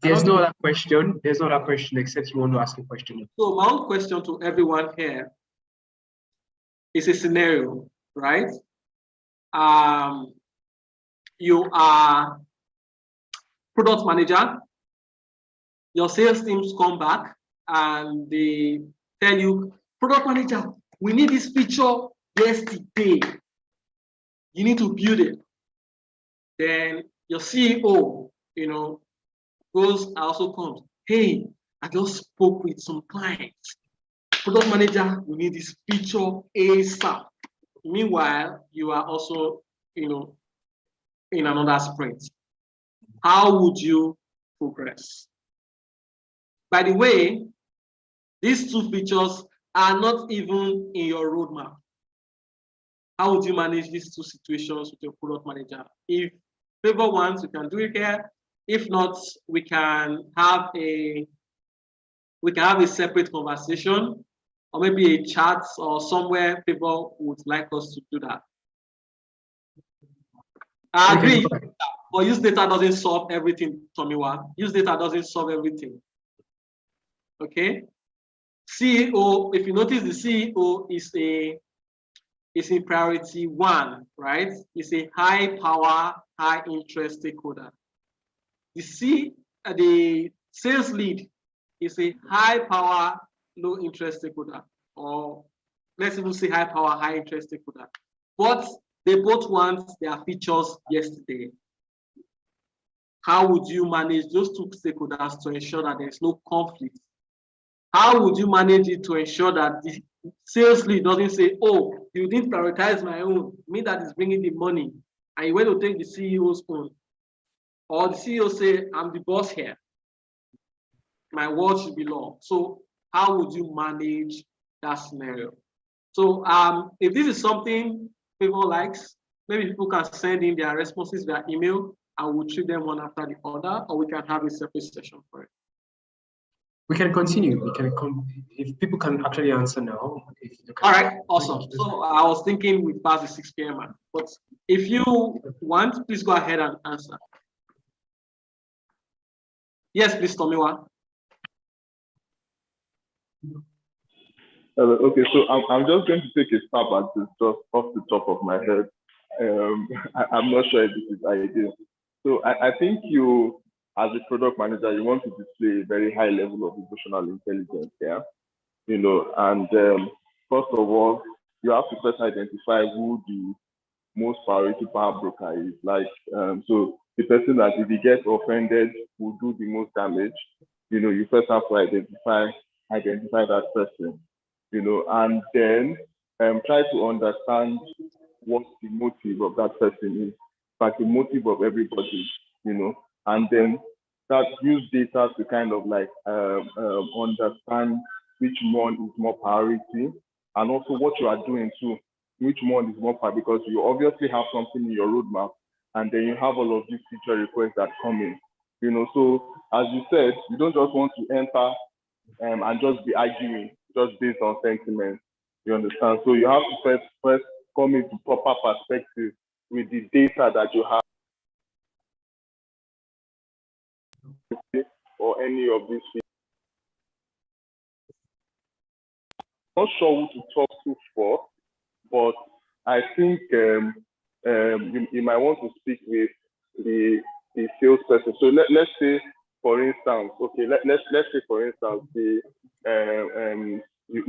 There's no other question. There's no other question except you want to ask a question. So my own question to everyone here is a scenario, right? You are product manager. Your sales teams come back and they tell you, product manager, we need this feature yesterday. You need to build it. Then your CEO, also comes, hey, I just spoke with some clients. Product manager, we need this feature ASAP. Meanwhile, you are also, in another sprint. How would you progress? By the way, these two features are not even in your roadmap. How would you manage these two situations with your product manager? If favor wants, you can do it here. If not, we can have a separate conversation, or maybe a chat or somewhere people would like us to do that. I agree, but use data doesn't solve everything, Tomiwa. Use data doesn't solve everything. Okay? CEO, if you notice, the CEO is in priority 1, right? It's a high power, high interest stakeholder. The sales lead is a high power, low interest stakeholder, or let's even say high power, high interest stakeholder. But they both want their features yesterday. How would you manage those two stakeholders to ensure that there's no conflict? How would you manage it to ensure that the sales lead doesn't say, oh, you didn't prioritize my own, me that is bringing the money, and you went to take the CEO's own? Or the CEO say, I'm the boss here. My word should be law. So how would you manage that scenario? So if this is something people likes, maybe people can send in their responses via email, and we'll treat them one after the other, or we can have a separate session for it. We can continue. If people can actually answer now. All right, awesome. So I was thinking we pass the 6 p.m. mark, but if you want, please go ahead and answer. Yes, please, Tomiwa. Okay, so I'm just going to take a stab at this just off the top of my head. I'm not sure if this is ideal. So I think you, as a product manager, you want to display a very high level of emotional intelligence, yeah? And first of all, you have to first identify who the most priority power broker is. Like, so the person that if he gets offended will do the most damage, you first have to identify that person, and then try to understand what the motive of that person is, but the motive of everybody, and then use data to kind of like understand which one is more priority, and also what you are doing too, which one is more priority, because you obviously have something in your roadmap, and then you have all of these feature requests that come in, so as you said, you don't just want to enter and just be arguing just based on sentiment, you understand? So you have to first come into proper perspective with the data that you have, or any of these things. Not sure who to talk to for, but I think you might want to speak with the salesperson. So let's say, for instance, okay, let's say, for instance, you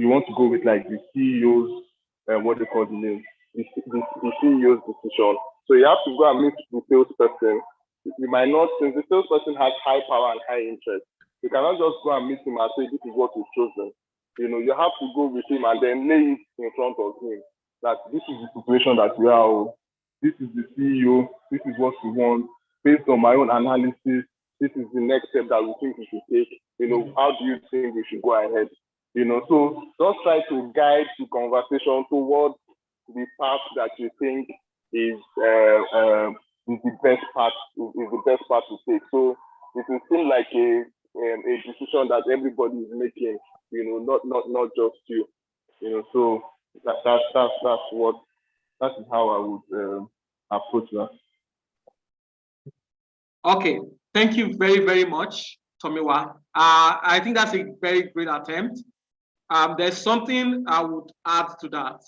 want to go with like the CEO's, what they call the name, the CEO's decision. So you have to go and meet the salesperson, you might not, since the salesperson has high power and high interest, you cannot just go and meet him and say, this is what we've chosen. You know, you have to go with him and then lay it in front of him that this is the situation that we are, this is the CEO, this is what we want. Based on my own analysis, this is the next step that we think we should take. You know, how do you think we should go ahead? You know, so just try to guide the conversation towards the path that you think is the best path to take. So it will seem like a decision that everybody is making. You know, not just you. You know, so that is how I would approach that. Okay, thank you very, very much, Tomiwa. I think that's a very great attempt. There's something I would add to that.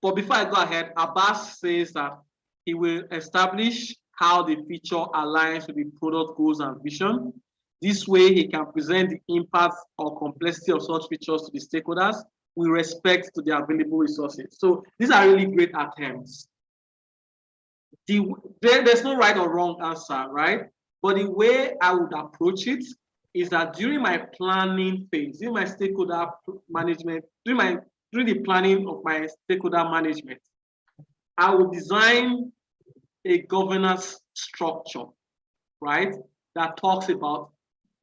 But before I go ahead, Abbas says that he will establish how the feature aligns with the product goals and vision. This way, he can present the impact or complexity of such features to the stakeholders with respect to the available resources. So these are really great attempts. There's no right or wrong answer, right? But the way I would approach it is that during my planning phase, during my stakeholder management, during the planning of my stakeholder management, I will design a governance structure, right, that talks about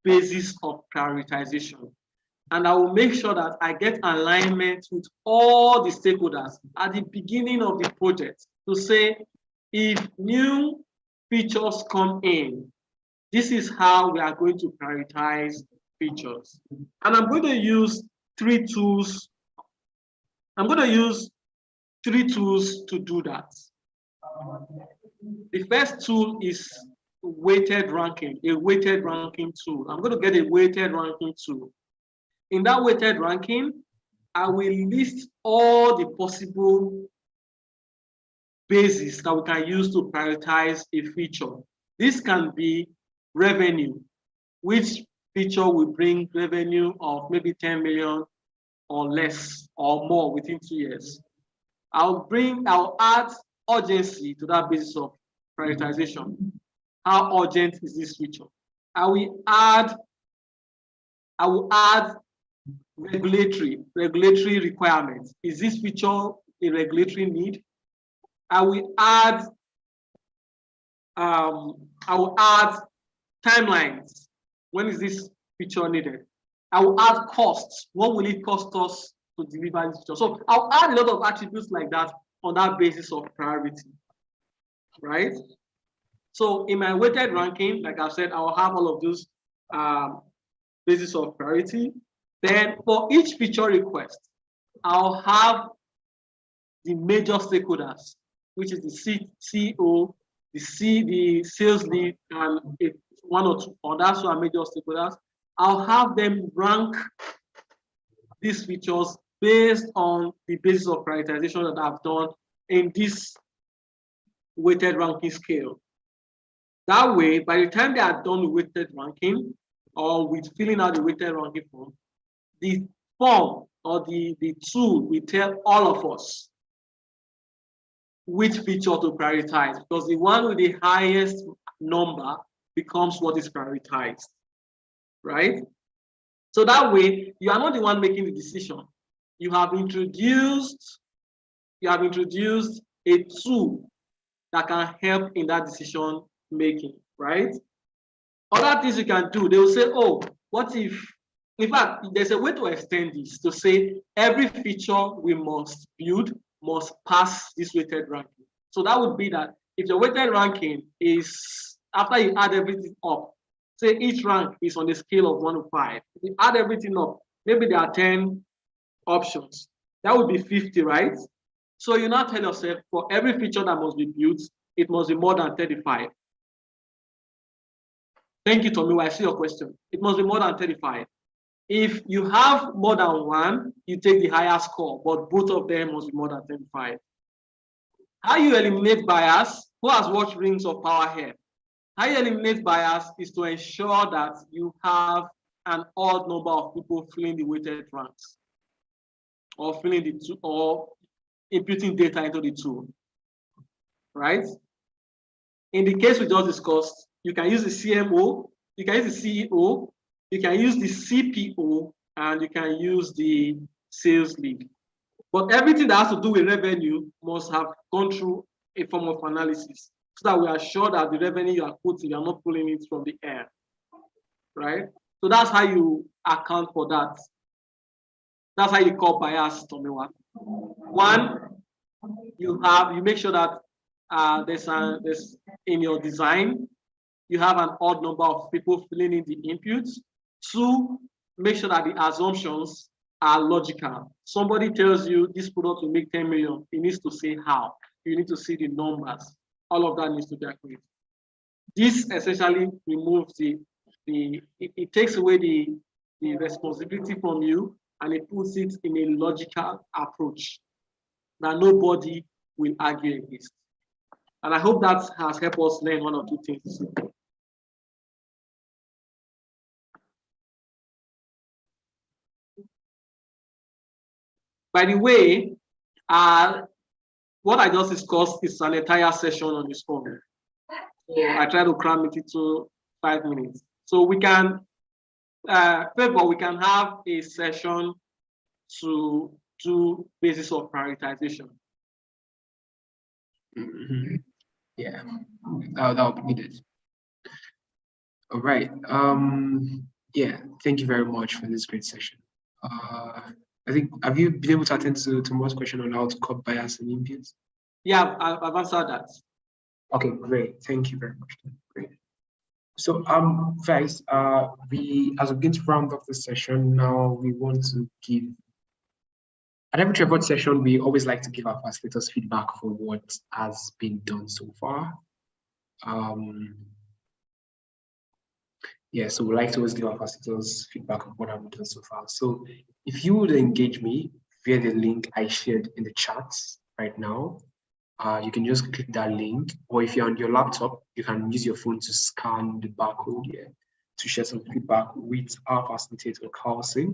basis of prioritization. And I will make sure that I get alignment with all the stakeholders at the beginning of the project to say, if new features come in, this is how we are going to prioritize features. And I'm going to use three tools. I'm going to use three tools to do that. The first tool is weighted ranking, a weighted ranking tool. I'm going to get a weighted ranking tool. In that weighted ranking, I will list all the possible basis that we can use to prioritize a feature. This can be revenue, which feature will bring revenue of maybe 10 million or less or more within 2 years. I'll add urgency to that basis of prioritization. How urgent is this feature? I will add regulatory requirements. Is this feature a regulatory need? I will add timelines. When is this feature needed? I will add costs. What will it cost us to deliver this feature? So I'll add a lot of attributes like that on that basis of priority, right? So in my weighted ranking, like I said, I will have all of those basis of priority. Then for each feature request, I'll have the major stakeholders, which is the CEO, the sales lead, and one or two others who are major stakeholders. I'll have them rank these features based on the basis of prioritization that I've done in this weighted ranking scale. That way, by the time they are done with weighted ranking or with filling out the weighted ranking form, the form or the tool will tell all of us which feature to prioritize, because the one with the highest number becomes what is prioritized, right? So that way, you are not the one making the decision. You have introduced a tool that can help in that decision making, right? Other things you can do, they will say, oh, what if, in fact, there's a way to extend this to say every feature we must build must pass this weighted ranking. So that would be that if the weighted ranking is, after you add everything up, say each rank is on a scale of 1 to 5. If you add everything up, maybe there are 10 options. That would be 50, right? So you now tell yourself, for every feature that must be built, it must be more than 35. Thank you, Tommy. I see your question. It must be more than 35. If you have more than one, you take the higher score, but both of them must be more than 35. How you eliminate bias? Who has watched Rings of Power here? How you eliminate bias is to ensure that you have an odd number of people filling the weighted ranks, or filling the tool, or inputting data into the tool, right? In the case we just discussed, you can use the CMO, you can use the CEO, you can use the CPO, and you can use the sales lead. But everything that has to do with revenue must have gone through a form of analysis so that we are sure that the revenue you are putting, you are not pulling it from the air, right? So that's how you account for that. That's how you call bias, Tomiwa. One, you make sure that there's in your design, you have an odd number of people filling in the inputs. Two, make sure that the assumptions are logical. Somebody tells you this product will make 10 million. It needs to say how. You need to see the numbers. All of that needs to be accurate. This essentially removes it takes away the responsibility from you, and it puts it in a logical approach that nobody will argue against. And I hope that has helped us learn one or two things. By the way, what I just discussed is an entire session on this phone. So I try to cram it into 5 minutes. So we can, we can have a session to do basis of prioritization. Mm-hmm. Yeah, that would be needed. All right. Yeah, thank you very much for this great session. I think, have you been able to attend to tomorrow's question on how to cut bias in inputs? Yeah, I've answered that. Okay, great. Thank you very much. Great. So, guys, as we begin to round off the session now, we want to give, at every Trevor session, we always like to give our facilitators feedback for what has been done so far. Yeah, so we like to always give our facilitators feedback of what have been done so far. So if you would engage me via the link I shared in the chat right now, you can just click that link, or if you're on your laptop, you can use your phone to scan the barcode here to share some feedback with our facilitator, Carlson,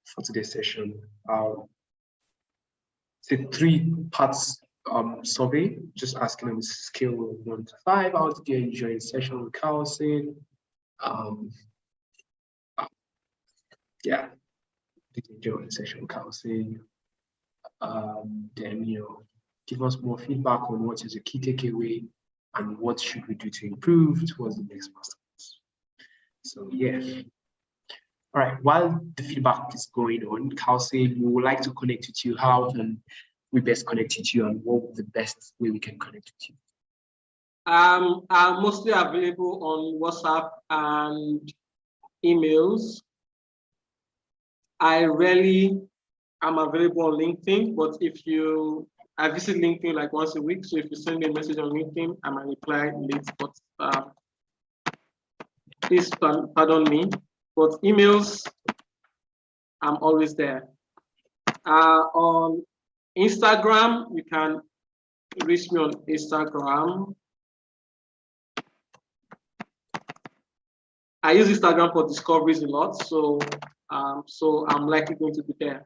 for today's session. It's a 3-part survey, just asking on a scale of 1 to 5, how did you enjoy the session with Carlson? Yeah, did you enjoy the session with Carlson? Then, give us more feedback on what is a key takeaway and what should we do to improve towards the next masterclass. So yeah. All right, while the feedback is going on, Carlson, we would like to connect with you. How can we best connect with you, and what the best way we can connect with you? I'm mostly available on WhatsApp and emails. I rarely am available on LinkedIn, but I visit LinkedIn like once a week. So if you send me a message on LinkedIn, I might reply late, but please pardon me. But emails, I'm always there. On Instagram, you can reach me on Instagram. I use Instagram for discoveries a lot, so I'm likely going to be there.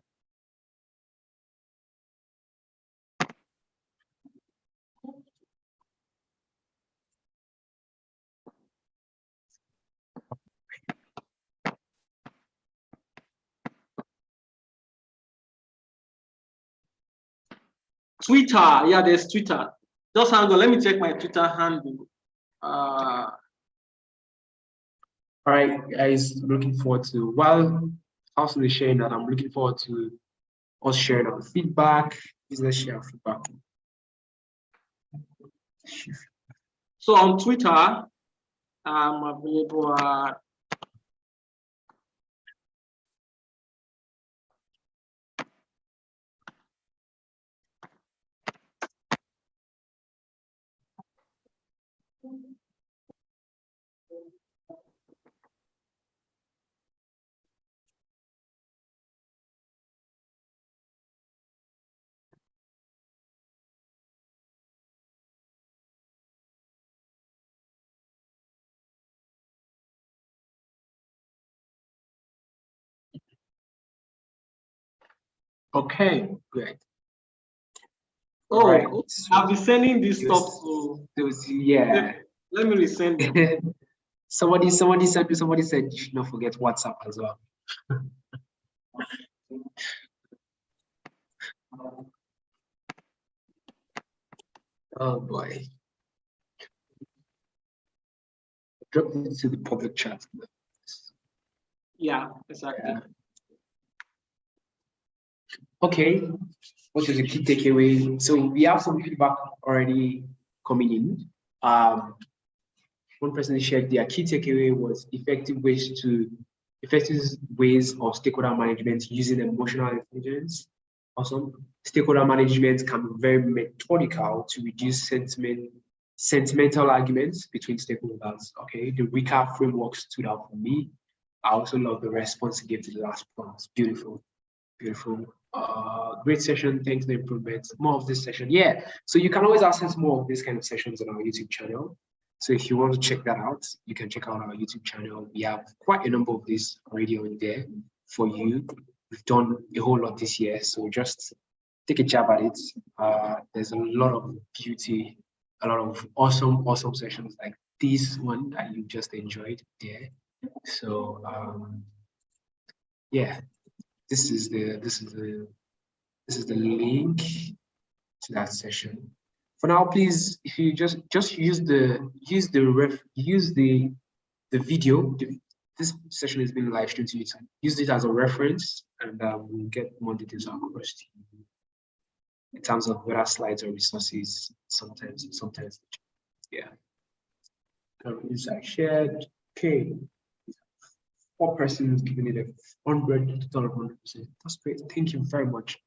Twitter, yeah, there's Twitter. Just hang on, let me check my Twitter handle. All right, guys, looking forward to, while Carlson is sharing that, I'm looking forward to us sharing our feedback. Let's share our feedback. So on Twitter, I'm available at Okay, great. Oh, right. I'll be sending this stuff to. Yeah. Let me resend them. Somebody said you should not forget WhatsApp as well. Oh boy. Drop it into the public chat. Yeah, exactly. Yeah. Okay, what is the key takeaway? So we have some feedback already coming in. One person shared their key takeaway was effective ways of stakeholder management using emotional intelligence. Awesome. Stakeholder management can be very methodical to reduce sentimental arguments between stakeholders. Okay, the recap framework stood out for me. I also love the response he gave to the last prompt. Beautiful, beautiful. Great session. Thanks for the improvements. More of this session. Yeah. So you can always access more of these kind of sessions on our YouTube channel. So if you want to check that out, you can check out our YouTube channel. We have quite a number of these already on there for you. We've done a whole lot this year, so just take a jab at it. There's a lot of beauty, a lot of awesome sessions like this one that you just enjoyed there. So yeah, this is the link to that session. For now, please, if you just use the video. This session is being live streamed to YouTube. Use it as a reference, and we'll get more details across to you in terms of whether slides or resources. Sometimes, yeah. I shared. Okay, 4 persons giving it 100%. That's great. Thank you very much.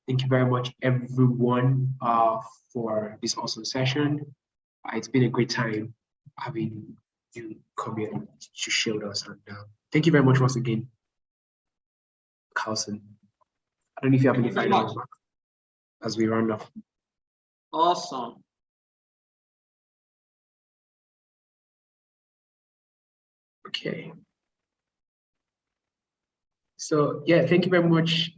Thank you very much, everyone, for this awesome session. It's been a great time having you come here to share with us. And thank you very much once again, Carlson. I don't know if you have any final remarks as we round off. Awesome. Okay. So yeah, thank you very much.